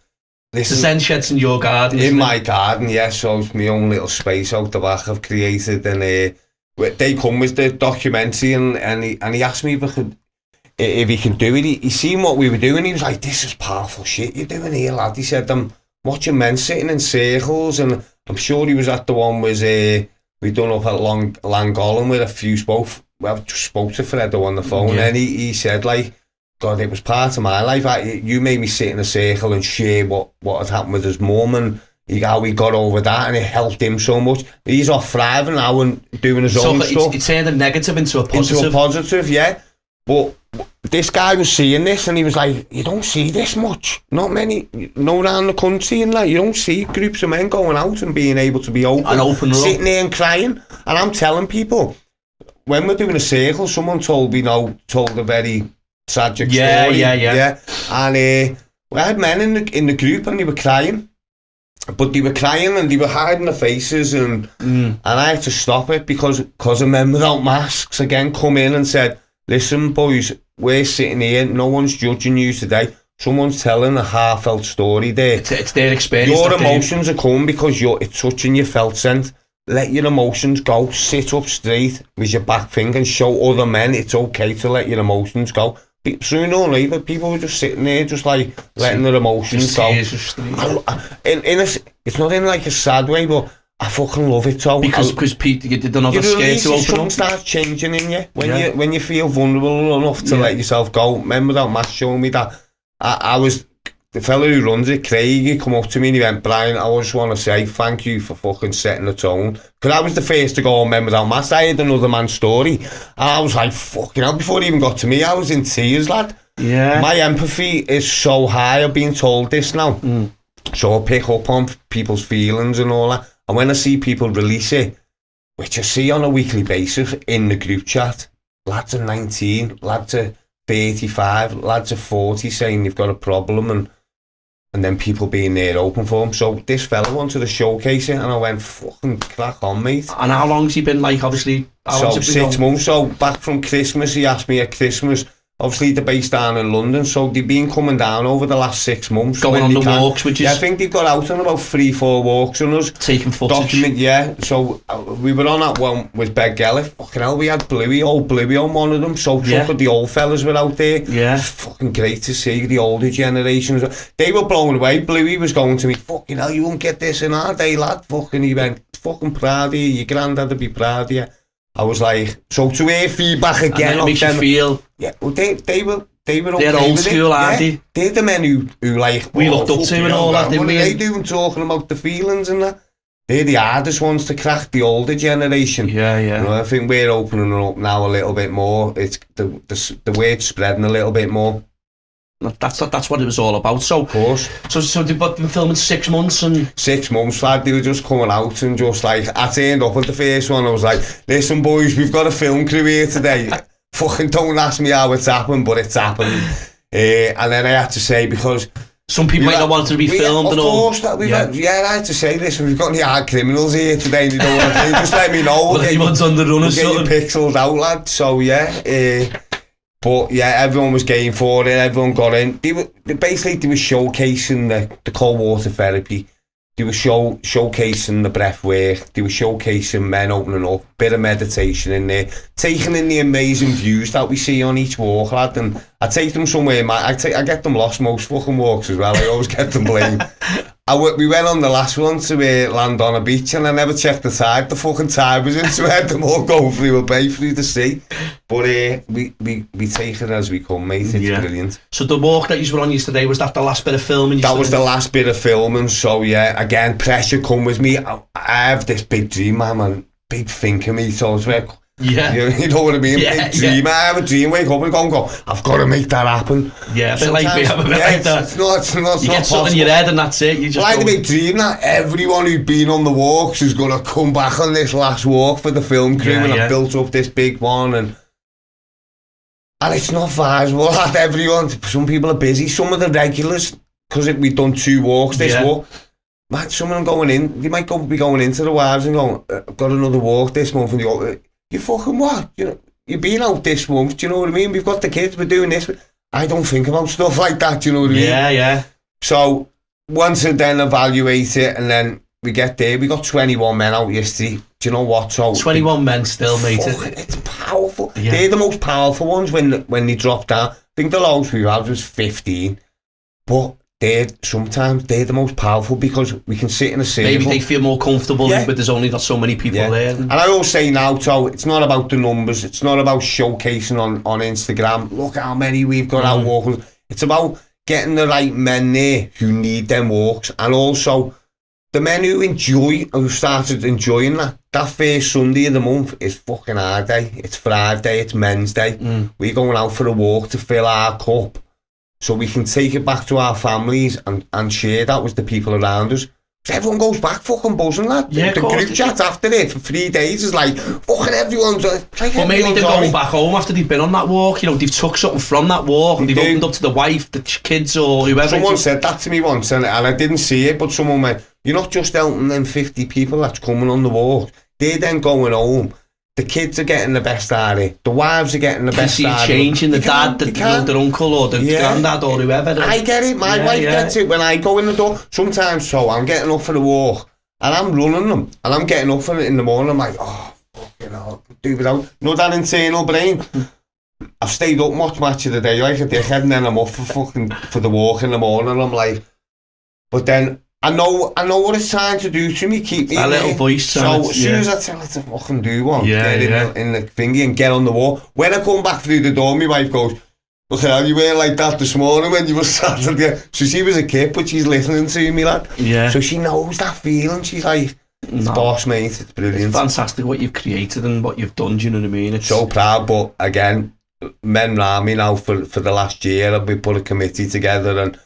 listen, the Zen Shed's in your garden. In my garden, yeah. So it's my own little space out the back I've created, and they come with the documentary, and he asked me if he can do it. He seen what we were doing. He was like, "This is powerful shit you're doing here, lad." He said, "I'm watching men sitting in circles," and I'm sure he was at the one was we done up at Llangollen with a few I just spoke to Fredo on the phone, and he said, like, God, it was part of my life. You made me sit in a circle and share what had happened with his mum and how he got over that, and it helped him so much. He's off thriving now and doing his own stuff. It's turned a negative into a positive. Into a positive, yeah. But this guy was seeing this and he was like, you don't see this much. Not many, around the country, and like, you don't see groups of men going out and being able to be open sitting there and crying. And I'm telling people, when we're doing a circle, someone told a very tragic story. Yeah. And we had men in the group and they were crying. But they were crying and they were hiding their faces, and I had to stop it because of men without masks again come in and said, listen boys, we're sitting here, no one's judging you today, someone's telling a heartfelt story there. It's their experience. Your emotions are coming because it's touching your felt scent. Let your emotions go, sit up straight with your back finger and show other men it's okay to let your emotions go. Sooner or later, people were just sitting there, just like letting their emotions go. It's not in like a sad way, but I fucking love it. So because Pete, they're not scared to open up. Something starts changing in you when you feel vulnerable enough to let yourself go. Remember that Matt showing me that? I was the fellow who runs it, Craig. He come up to me and he went, Brian, I just want to say thank you for fucking setting the tone. Because I was the first to go on Men Without Masks. I heard another man's story. And I was like, fucking hell, before it even got to me, I was in tears, lad. Yeah. My empathy is so high. I've been told this now. So I pick up on people's feelings and all that. And when I see people release it, which I see on a weekly basis in the group chat, lads are 19, lads are 35, lads are 40 saying they've got a problem, and then people being there open for them. So this fella wanted to showcase it, and I went, fucking crack on, mate. And how long's he been, like, obviously? So 6 months. So back from Christmas, he asked me at Christmas. Obviously, they're based down in London, so they've been coming down over the last 6 months. Going on the walks, which is... Yeah, I think they've got out on about 3-4 walks on us. Taking footage. So we were on that one with Beg Gelliff. Fucking hell, we had old Bluey on one of them, so some of the old fellas were out there. Yeah. It's fucking great to see the older generations. They were blown away. Bluey was going to me, fucking hell, you won't get this in our day, lad. Fucking, he went, fucking proud of you, your granddad would be proud of you. I was like, so to hear feedback again, and it makes you feel. Yeah, well, they were. They're old school, aren't they? They're the men who like we looked up to and all that. What are they doing, talking about the feelings and that? They're the hardest ones to crack, the older generation. Yeah. You know, I think we're opening up now a little bit more. It's the word's spreading a little bit more. That's what it was all about. So, of course. So they've been filming 6 months and 6 months, lad. They were just coming out and just like, I turned up at the first one. I was like, listen, boys, we've got a film crew here today. Fucking don't ask me how it's happened, but it's happened. And then I had to say, because some people might not want to be filmed and all. Of course, I had to say, listen, we've got any hard criminals here today. You don't want to just let me know. Well, anyone's on the run or something. Get your pixels out, lad. So yeah. But yeah, everyone was game for it. Everyone got in. They were showcasing the cold water therapy. They were showcasing the breath work. They were showcasing men opening up, bit of meditation in there, taking in the amazing views that we see on each walk, lad. And I take them somewhere. I get them lost most fucking walks as well. I always get them blamed. We went on the last one to land on a beach, and I never checked the tide. The fucking tide was in, so we had them all go through a bay through the sea. But we take it as we come, mate. It's brilliant. So the walk that you were on yesterday, was that the last bit of filming? That was the last bit of filming. So yeah, again, pressure come with me. I have this big dream, man. Big think of me. So it's like, you know what I mean? Big dream. I have a dream. Wake up and go. I've got to make that happen. Yeah, a bit like me. It's not you get something in your head and that's it. You just a big dream that everyone who's been on the walks is going to come back on this last walk for the film crew, and I've built up this big one, and it's not advisable that everyone. Some people are busy. Some of the regulars, because we've done 2 walks this walk. Man, some of them going in. They might be going into the wives and going, "I've got another walk this month," and they go, "You fucking what? You know, you've been out this month. Do you know what I mean? We've got the kids. We're doing this." I don't think about stuff like that. Do you know what I mean? Yeah. So once I then evaluate it, and then we get there, we got 21 men out yesterday. Do you know what? So 21 men still, mate. It's powerful. Yeah. They're the most powerful ones when they drop down. I think the lowest we had was 15, but sometimes they're the most powerful because we can sit in a circle. Maybe they feel more comfortable, but there's only not so many people there. And I always say now, so it's not about the numbers. It's not about showcasing on Instagram. Look how many we've got out walking. It's about getting the right men there who need them walks, and also the men who started enjoying that first Sunday of the month is fucking our day. It's Friday, it's men's day. We're going out for a walk to fill our cup, so we can take it back to our families and share that with the people around us. Everyone goes back fucking buzzing, lad. The group chat after it for 3 days is like, fucking everyone's like... Well, maybe they're going back home after they've been on that walk. You know, they've took something from that walk and they've opened up to the wife, the kids or whoever. Someone said that to me once and I didn't see it, but someone went, "You're not just helping them 50 people that's coming on the walk. They're then going home. The kids are getting the best out of it. The wives are getting the best out of it. You see changing the dad, the uncle or the granddad or whoever. I get it. My wife gets it when I go in the door. Sometimes so I'm getting up for the walk and I'm running them and I'm getting up for it in the morning. I'm like, oh, fucking hell, do without. Know that internal brain. I've stayed up much of the day like a dickhead, and then I'm up for the walk in the morning. I'm like, but then I know what it's trying to do to me, keep me a little voice. So as soon as I tell it to fucking do one, get in the thingy and get on the wall. When I come back through the door, my wife goes, "Look how you were like that this morning when you were sat there." So she was a kid, but she's listening to me, lad. Yeah. So she knows that feeling. She's like, it's boss, mate. It's brilliant. It's fantastic what you've created and what you've done. Do you know what I mean? It's so proud. But again, men around me now for the last year, we put a committee together and.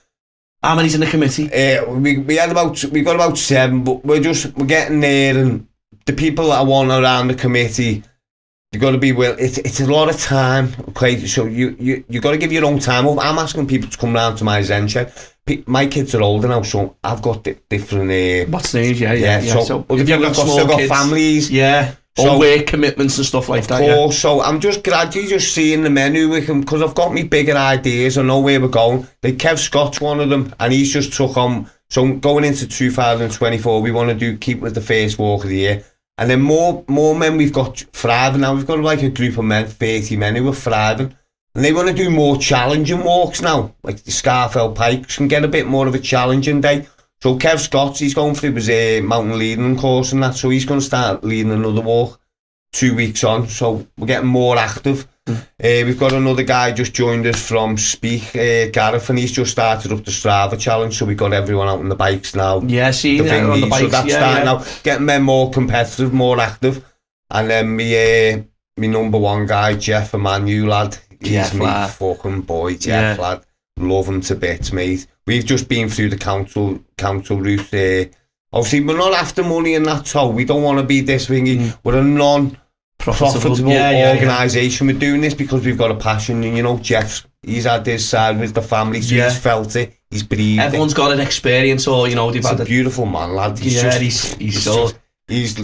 How many's in the committee? We got about 7, but we're getting there, and the people that I want around the committee, you got to be it's a lot of time. Okay, so you got to give your own time up. I'm asking people to come round to my Zen shed. My kids are older now, so I've got different. What's the age? Yeah. So if you've got families, so work commitments and stuff like that. Yeah. So I'm just gradually just seeing the men who we can, because I've got me bigger ideas. I know where we're going. Like Kev Scott's one of them, and he's just took on. So going into 2024, we want to keep with the first walk of the year, and then more men. We've got thriving now. We've got like a group of men, 30 men who are thriving, and they want to do more challenging walks now. Like the Scarfell Pikes can get a bit more of a challenging day. So Kev Scott, he's going through his mountain leading course and that, so he's going to start leading another walk 2 weeks on, so we're getting more active. We've got another guy just joined us from Speak, Gareth, and he's just started up the Strava challenge, so we've got everyone out on the bikes now. Yeah, see, on the bikes, so that's starting now, getting them more competitive, more active. And then me number one guy, Jeff Emmanuel, lad, he's my fucking boy, Jeff, lad. Love him to bits, mate. We've just been through the council route. Obviously, we're not after money and that, so we don't want to be this thingy. We're a non-profitable organisation. We're doing this because we've got a passion. And, you know, he's had this side with the family, so he's felt it. He's breathed. Everyone's got an experience, or, you know, they've had a beautiful man, lad. He's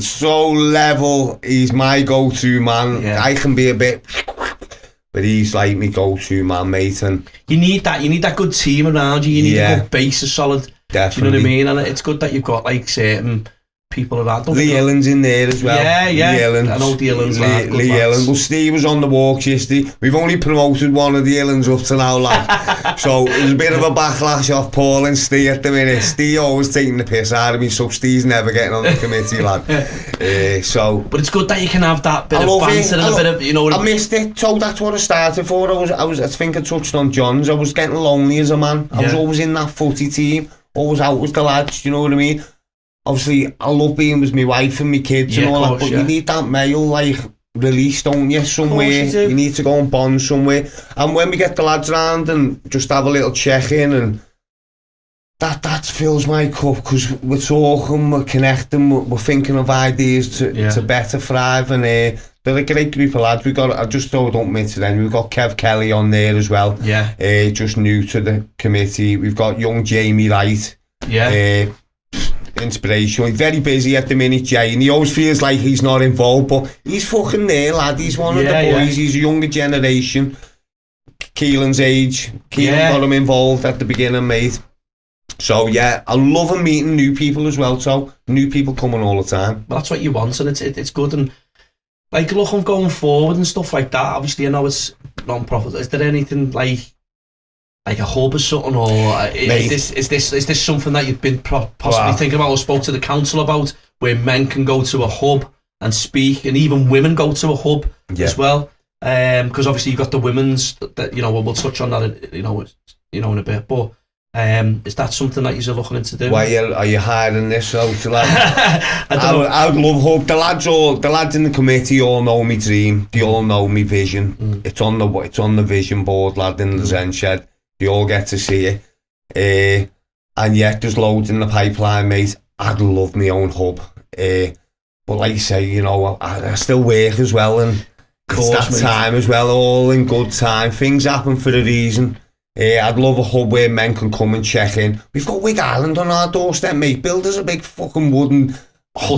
so level. He's my go-to man. I can be a bit... but he's like my go-to man, mate. And you need that good team around you. You need a good base of solid. Definitely. Do you know what I mean? And it's good that you've got like certain people around. Lee Illen's in there as well. Yeah. Lee I know the Illens. Lee Illen. Well, Steve was on the walks yesterday. We've only promoted one of the Illens up to now, lad. So there's a bit of a backlash off Paul and Steve at the minute. Steve always taking the piss out of me, so Steve's never getting on the committee, lad. But it's good that you can have that bit of banter and a bit of, you know. I missed it. So that's what I started for. I think I touched on John's. I was getting lonely as a man. I was always in that footy team, always out with the lads. You know what I mean? Obviously, I love being with my wife and my kids and all that, but you need that male, like, release, don't you, somewhere? You need to go and bond somewhere. And when we get the lads round and just have a little check-in, and that fills my cup, because we're talking, we're connecting, we're thinking of ideas to better thrive, and they're a great group of lads. I just don't admit it then, we've got Kev Kelly on there as well, just new to the committee. We've got young Jamie Wright, inspirational. He's very busy at the minute, Jay, and he always feels like he's not involved, but he's fucking there, lad. He's one of the boys. He's a younger generation, Keelan's age. Keelan got him involved at the beginning, mate. So I love him meeting new people as well. So new people coming all the time. Well, that's what you want, and it's good. And like, look, I'm going forward and stuff like that. Obviously, I know it's non-profit. Is there anything like a hub or something, or is this something that you've been possibly thinking about or spoke to the council about, where men can go to a hub and speak, and even women go to a hub as well? Because obviously you've got the women's that, you know, we'll touch on that, you know, in a bit, but is that something that you're looking into doing? Why are you hiding this out, lad? I would love hub. The lads in the committee all know me dream. They all know me vision. It's on the vision board, lad, in the Zen shed. You all get to see it, and there's loads in the pipeline, mate. I'd love my own hub, but like you say, you know, I still work as well, and it's that time as well, all in good time. Things happen for a reason. I'd love a hub where men can come and check in. We've got Wig Island on our doorstep, mate. Build us a big fucking wooden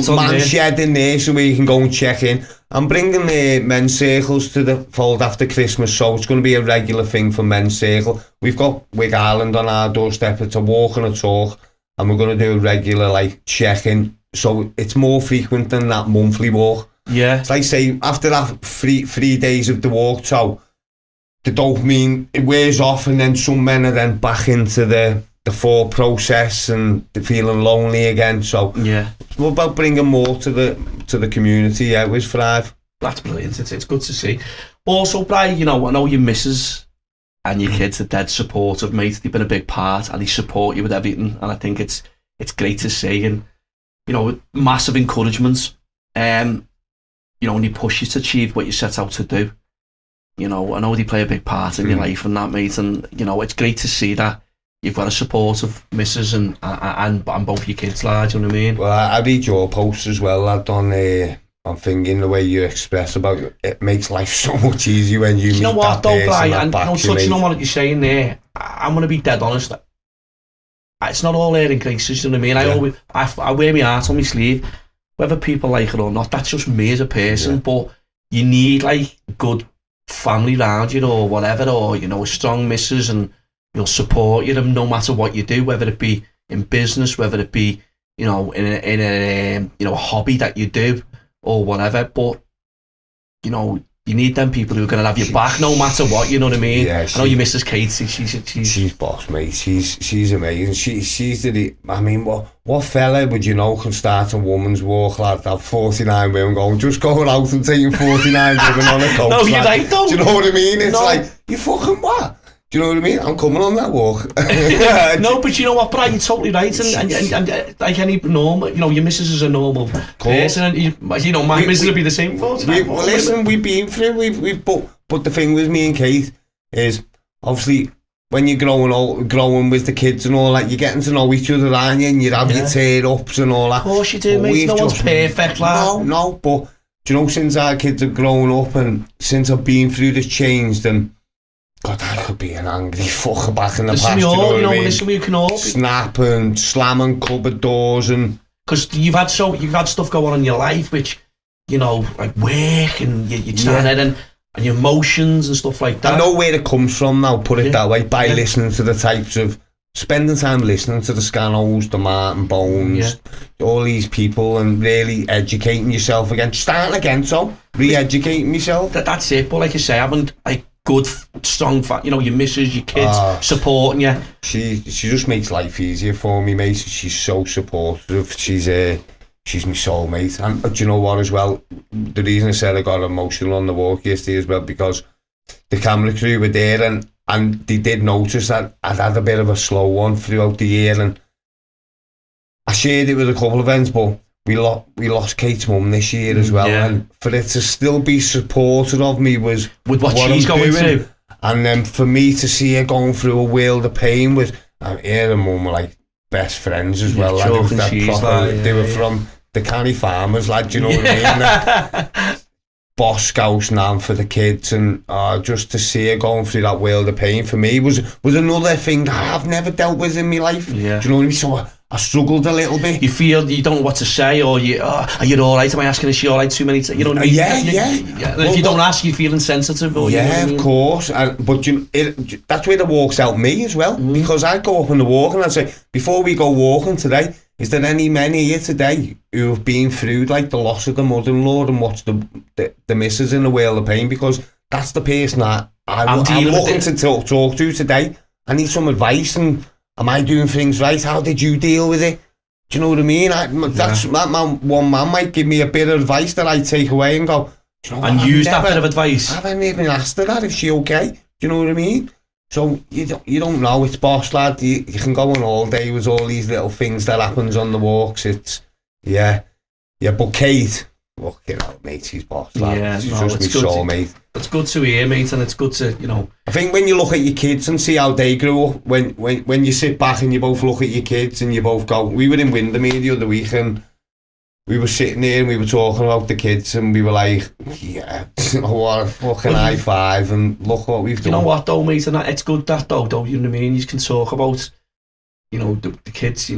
man shed in there so we can go and check in. I'm bringing men's circles to the fold after Christmas, so it's going to be a regular thing for men's circle. We've got Wig Island on our doorstep. It's a walk and a talk, and we're going to do a regular like check-in, so it's more frequent than that monthly walk. It's like, say, after that three days of the walk, so the dopamine, it wears off, and then some men are then back into the thought process and they're feeling lonely again. So it's about bringing more to the community. With Thrive. That's brilliant. It's good to see. Also, Brian, you know, I know your missus and your kids are dead supportive, mate. They've been a big part, and they support you with everything, and I think it's great to see, and you know, massive encouragement. You know, when they push you to achieve what you set out to do. You know, I know they play a big part in your life and that, mate, and you know, it's great to see that you've got a supportive missus and both your kids, lad, you know what I mean? Well, I read your posts as well, lad, on thinking the way you express about it makes life so much easier when you meet that person. You know what, though, Brian, and you know, touching on what you're saying there, I'm going to be dead honest. It's not all air and graces, you know what I mean? I wear my heart on my sleeve, whether people like it or not. That's just me as a person, but you need like good family around you or whatever, or you know, a strong missus, and you'll support you no matter what you do, whether it be in business, whether it be, you know, in a you know, a hobby that you do or whatever. But you know, you need them people who are going to have your back no matter what, you know what I mean? I know your missus Kate, she's boss, mate. She's amazing. She's I mean, what fella would you know can start a woman's walk, lad, have 49 women going, just going out and taking 49 women on a coach? No, you're right, though. Do you know what I mean? It's like, you fucking what? Do you know what I mean? I'm coming on that walk. No, but you know what, Brian, you're totally right, and like any normal, you know, your missus is a normal person, and you know, my missus will be the same for us. Listen, we've been through, but the thing with me and Kate is, obviously, when you're growing with the kids and all that, you're getting to know each other, aren't you? And you have your tear-ups and all that. Of course you do, mate. No one's perfect, lad. No, but do you know, since our kids have grown up and since I've been through this change, then God, I could be an angry fucker back in the past, you know what I mean? Listen, we can all be. Snapping, slamming cupboard doors, and because you've had stuff going on in your life, which, you know, like work, and you're trying it, and and your emotions and stuff like that. I know where it comes from now, put it that way, by listening to the types of, spending time listening to the Scanos, the Martin Bones, all these people, and really educating yourself again, starting again, so re-educating myself. That's it, but like you say, having like good, strong, your missus, your kids, supporting you. She just makes life easier for me, mate. She's so supportive. She's my soulmate. And do you know what as well? The reason I said I got emotional on the walk yesterday as well, because the camera crew were there and they did notice that I'd had a bit of a slow one throughout the year, and I shared it with a couple of friends, but we lost Kate's mum this year as well, and for it to still be supportive of me was with what she's going through, and then for me to see her going through a world of pain was, her and mum were like best friends as well. They were from the Canny Farmers, lad, you know what I mean? Boss Scouts now for the kids, and just to see her going through that world of pain for me was another thing that I've never dealt with in my life. Yeah. Do you know what I mean? So I struggled a little bit. You feel you don't know what to say, or are you alright? Am I asking, is she alright too many times? You know what I mean? Yeah. If you don't ask, you feel insensitive. Or, of course. But that's where the walks help me as well, because I'd go up on the walk and I'd say, before we go walking today, is there any men here today who have been through like the loss of the mother-in-law and watched the missus in the world of pain? Because that's the person that I'm looking to talk to today. I need some advice, and am I doing things right? How did you deal with it? Do you know what I mean? One man might give me a bit of advice that I take away and go, do you know what? And use that bit of advice. I haven't even asked her that, if she okay. Do you know what I mean? So you don't know, it's boss, lad. You can go on all day with all these little things that happens on the walks. It's but Kate, look, mate, she's boss, lad. She's just my soulmate. It's good to hear, mate, and it's good to, I think when you look at your kids and see how they grew up, when you sit back and you both look at your kids and you both go, we were in Windermere the other week and we were sitting there and we were talking about the kids and we were like, what a fucking high five, and look what we've done. You know what though, mate, and it's good that though, you know what I mean? You can talk about, the kids,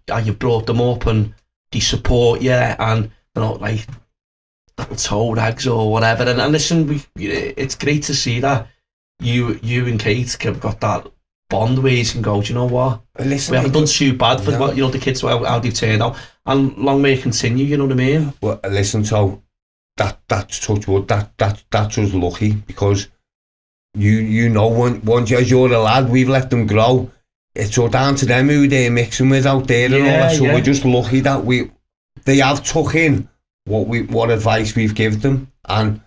how you brought them up and they support you, and like little toe rags or whatever. And listen, it's great to see that you and Kate have got that bond where you can go, do you know what? Listen, we haven't done too bad for the kids, how they've turned out, and long may it continue, you know what I mean? Well, listen, so that's touch wood, that's us lucky, because once as you're a lad, we've let them grow. It's all down to them who they're mixing with out there and all that. So we're just lucky that they have took in what advice we've given them. And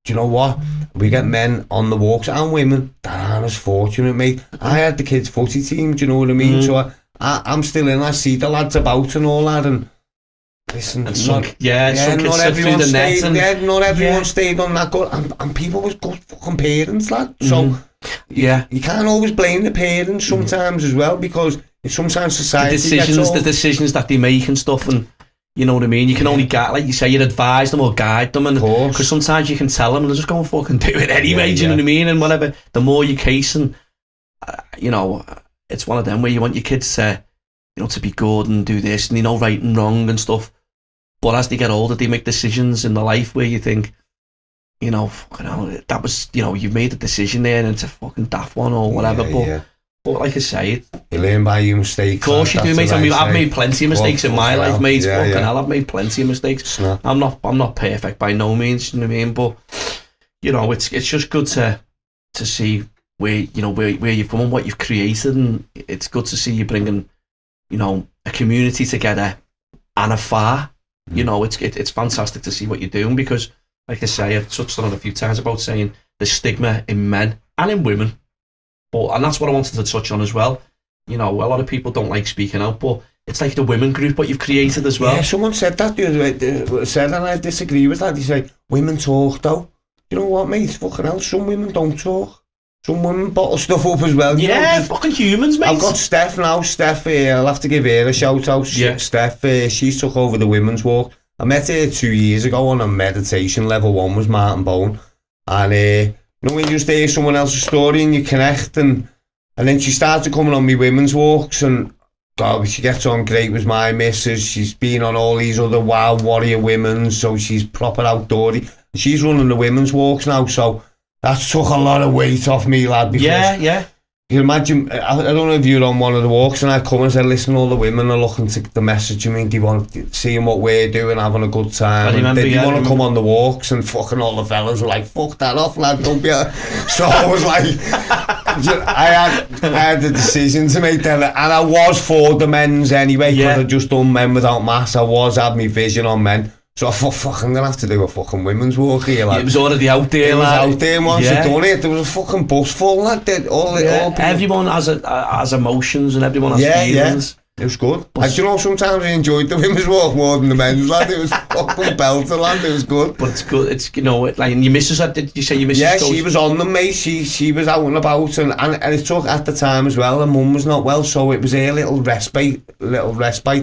do you know what? We get men on the walks and women that aren't as fortunate, mate. I had the kids' footy team, do you know what I mean? So I'm still in, I see the lads about and all that, and listen, and some kids slip through the net, and not everyone stayed on that good, and people was good fucking parents, lad. So you can't always blame the parents sometimes as well, because sometimes society the decisions that they make and stuff, and you know what I mean, you can only get, like you say, you advise them or guide them, and because sometimes you can tell them and they're just going fucking do it anyway, do you know what I mean? And whatever, the more you case, and it's one of them where you want your kids to to be good and do this, and right and wrong and stuff, but as they get older they make decisions in their life where you think, fucking hell, that was, you've made a decision there and it's a fucking daft one or whatever, but like I say, you learn by your mistakes. Of course you do, mate. I've made plenty of mistakes in my life, mate. Fucking hell, I've made plenty of mistakes. I'm not perfect by no means, you know what I mean? But it's just good to see where you've come and what you've created, and it's good to see you bringing a community together and afar. It's fantastic to see what you're doing, because like I say, I've touched on it a few times about saying the stigma in men and in women. And that's what I wanted to touch on as well. A lot of people don't like speaking out, but it's like the women group what you've created as well. Yeah, someone said that the other day, and I disagree with that. They say, women talk though. You know what, mate? Fucking hell, some women don't talk. Some women bottle stuff up as well. Fucking humans, mate. I've got Steph now. Steph, I'll have to give her a shout out. Yeah. Steph, she took over the women's walk. I met her 2 years ago on a meditation, level 1 was Martin Bone. And when you just hear someone else's story and you connect, and then she started coming on me women's walks, and God, she gets on great with my missus. She's been on all these other Wild Warrior women, so she's proper outdoorsy. She's running the women's walks now, so that's took a lot of weight off me, lad. Because Yeah. you can imagine, I don't know if you're on one of the walks and I come and say, listen, all the women are looking to message me, they want to see what we're doing, having a good time. They want to come on the walks, and fucking all the fellas were like, fuck that off, lad, don't be So I was like, I had the decision to make then, and I was for the men's anyway, because I just done men without mass. I had my vision on men. So I thought, fuck, I'm going to have to do a fucking women's walk here, lad. It was already out there, lad. It was out there, and once I'd done it, there was a fucking bus full, lad. All everyone has emotions, and everyone has feelings. It was good. Do you know, sometimes I enjoyed the women's walk more than the men's, lad. It was fucking belter, lad. It was good. But it's good. It's, you know, like, and your missus, did you say your missus? Yeah, she was on them, mate. She was out and about, and it took at the time as well. Her mum was not well, so it was a little respite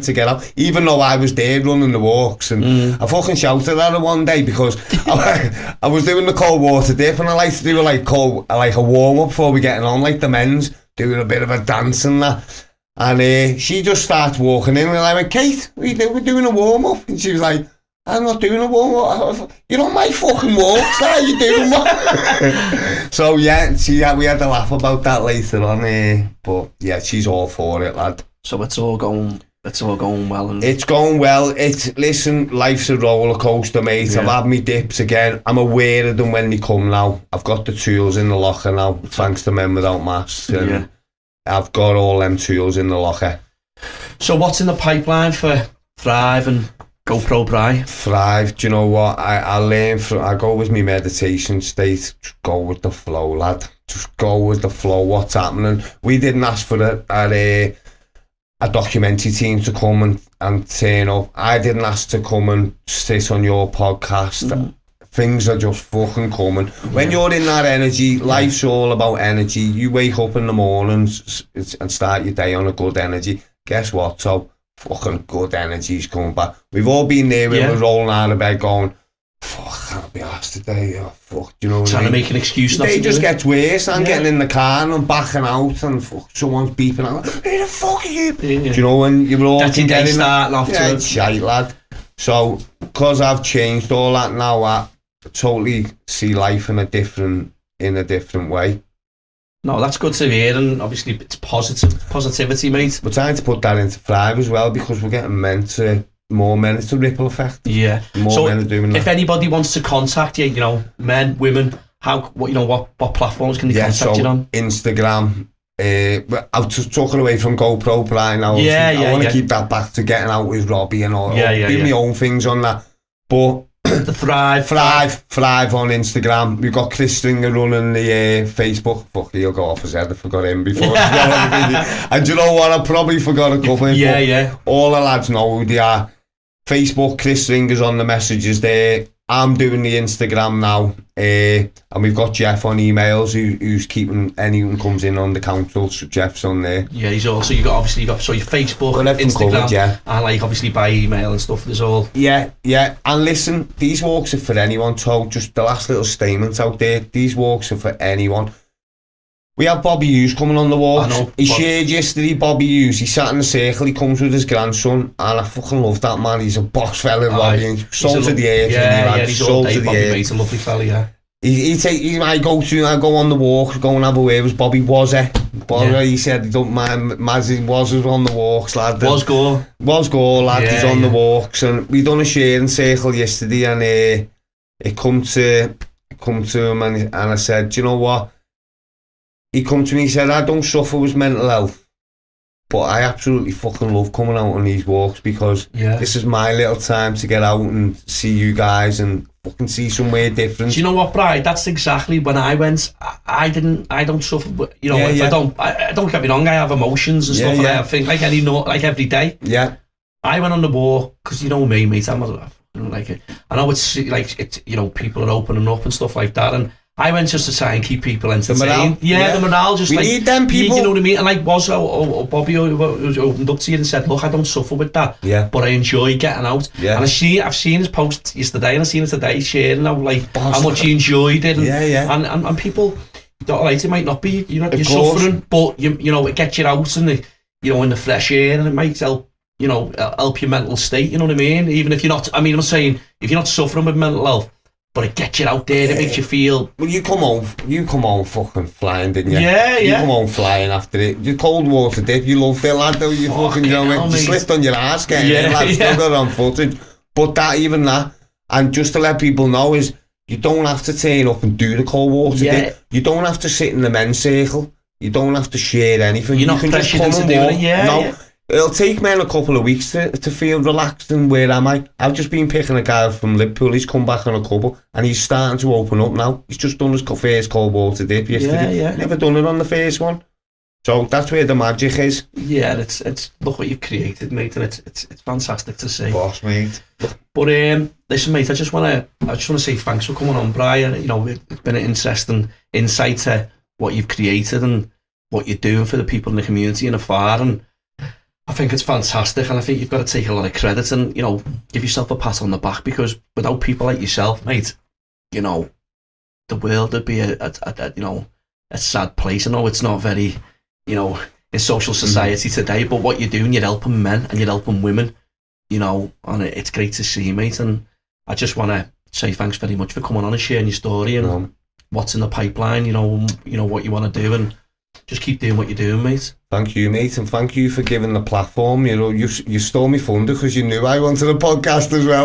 to get out. Even though I was there running the walks, and I fucking shouted at her one day because I was doing the cold water dip, and I like to do a warm up before we getting on, like the men's, doing a bit of a dance and that. And she just starts walking in, and I went, Kate, we're doing a warm-up. And she was like, I'm not doing a warm-up. You're on my fucking walks, how you doing, man? So, yeah, we had a laugh about that later on. But, yeah, she's all for it, lad. So it's all going well. And it's going well. Listen, life's a roller coaster, mate. Yeah. I've had my dips again. I'm aware of them when they come now. I've got the tools in the locker now, thanks to Men Without Masks. And I've got all them tools in the locker. So what's in the pipeline for Thrive and GoPro Bri? Thrive, do you know what? I learn I go with my meditation state. Just go with the flow, lad. Just go with the flow, what's happening. We didn't ask for a documentary team to come and turn up. I didn't ask to come and sit on your podcast. Things are just fucking coming. When you're in that energy, life's all about energy. You wake up in the mornings and start your day on a good energy. Guess what? So fucking good energy's coming back. We've all been there when we're rolling out of bed going, fuck, I can't be asked today. Oh, fuck, do you know what I mean? Trying to make an excuse not to do it. It just gets worse. I'm getting in the car and I'm backing out, and fuck, someone's beeping out. Who the fuck are you? Do you know when you're all that's your day starting off to it. It's shite, lad. So, because I've changed all that now, I totally see life in a different way. No, that's good to hear, and obviously it's positivity, mate. We're trying to put that into Thrive as well, because we're getting more men. It's a ripple effect. Yeah. More men are doing that. If anybody wants to contact you, you know, men, women, what platforms can they contact you on? Instagram. I'm just talking away from GoPro Bri now. I want to keep that back to getting out with Robbie and all. Do my own things on that. But the Thrive on Instagram. We've got Chris Stringer running the Facebook. Fuck, he'll go off his head. I forgot him before. And you know what? I probably forgot a couple. All the lads know who they are. Facebook, Chris Stringer's on the messages there. I'm doing the Instagram now, and we've got Jeff on emails who's keeping anyone comes in on the council, so Jeff's on there. Yeah, he's also, you got your Facebook, Instagram, covered, and like obviously by email and stuff, there's all. Yeah, and listen, these walks are for anyone, so just the last little statement out there, these walks are for anyone. We have Bobby Hughes coming on the walks. He shared yesterday, Bobby Hughes. He sat in the circle, he comes with his grandson, and I fucking love that man. He's a box fella, Bobby. Soul to the earth. Yeah, he's soul to the earth. He's a lovely fella, yeah. I go on the walk, go and have a word with Bobby Wazza. He said he don't mind. Mazzy was on the walks, lad. Was go, lad. He's on the walks, and we done a sharing circle yesterday, and it come to him, and I said, do you know what? He come to me, he said, I don't suffer with mental health, but I absolutely fucking love coming out on these walks, because this is my little time to get out and see you guys and fucking see somewhere different. Do you know what, Bri? That's exactly when I went. I don't suffer, but you know, I don't get me wrong, I have emotions and stuff, and I think like every day. Yeah. I went on the walk because you know me, mate. I'm like it. I know it's like it's, you know, people are opening up and stuff like that, and I went just to try and keep people entertained. The morale, just we need them people. You know what I mean? And like Bobby who opened up to you and said, look, I don't suffer with that, but I enjoy getting out. And I've seen his post yesterday, and I've seen it today, sharing how much he enjoyed it. And people, it might not be, you're suffering, but you know, it gets you out, and you know, in the fresh air, and it might help, you know, help your mental state, you know what I mean? Even if you're not, I mean, I'm saying, if you're not suffering with mental health, but it gets you out there, it makes you feel... Well, you come home fucking flying, didn't you? Yeah, You come home flying after it. Your cold water dip, you loved it, lad, though, you fucking, you know, you slipped on your ass getting in, lad, still got on footage. But even that, and just to let people know is, you don't have to turn up and do the cold water dip. You don't have to sit in the men's circle. You don't have to share anything. You're not can just pressured come into and doing walk. it, No, it'll take me a couple of weeks to feel relaxed and where am I? I've just been picking a guy from Liverpool, he's come back on a couple and he's starting to open up now. He's just done his first cold water dip yesterday. Never done it on the first one. So that's where the magic is. Yeah, it's look what you've created, mate, and it's fantastic to see. Boss, mate. But listen, mate, I just want to say thanks for coming on, Brian. You know, it's been an interesting insight to what you've created and what you're doing for the people in the community and afar, and I think it's fantastic, and I think you've got to take a lot of credit and, you know, give yourself a pat on the back, because without people like yourself, mate, you know, the world would be a you know, a sad place. I know it's not very, you know, in social society today, but what you're doing, you're helping men and you're helping women, you know, and it's great to see, mate. And I just want to say thanks very much for coming on and sharing your story and what's in the pipeline, you know what you want to do, and just keep doing what you're doing, mate. Thank you, mate, and thank you for giving the platform. You know, you stole me thunder because you knew I wanted a podcast as well.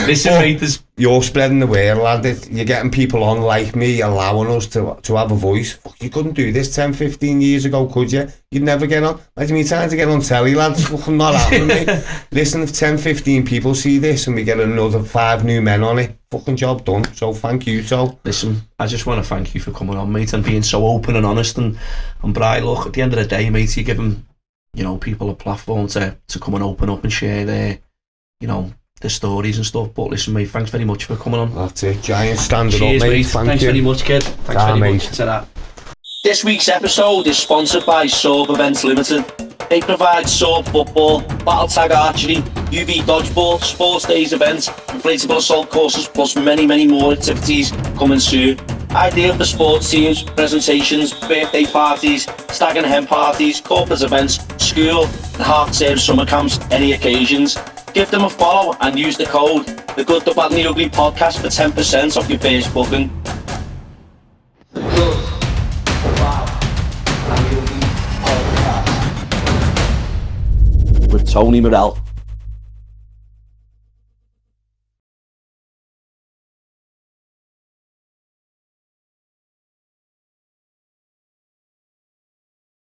Listen, mate, you're spreading the word, lad. You're getting people on like me, allowing us to have a voice. Fuck, you couldn't do this 10, 15 years ago, could you? You'd never get on. Imagine me trying to get on telly, lads. Fucking not happening, mate. Listen, if 10, 15 people see this and we get another 5 new men on it, fucking job done. So thank you, so. Listen, I just want to thank you for coming on, mate, and being so open and honest. And Bri, look, at the end of the day, mate, you're giving, you know, people a platform to come and open up and share their, you know, their stories and stuff. But listen, mate, thanks very much for coming on. That's it, giant standard Cheers, up, mate. mate. Thanks very much, kid. Thanks very much to that. This week's episode is sponsored by Zorb Events Limited. They provide Zorb football, battle tag archery, UV dodgeball, sports days events, inflatable assault courses, plus many, many more activities coming soon. Ideal for sports teams, presentations, birthday parties, stag and hen parties, corporate events, school, and half-term summer camps, any occasions. Give them a follow and use the code The Good, the Bad and the Ugly Podcast for 10% off your first booking. The Good, the Bad and the Ugly Podcast with Tony Morell.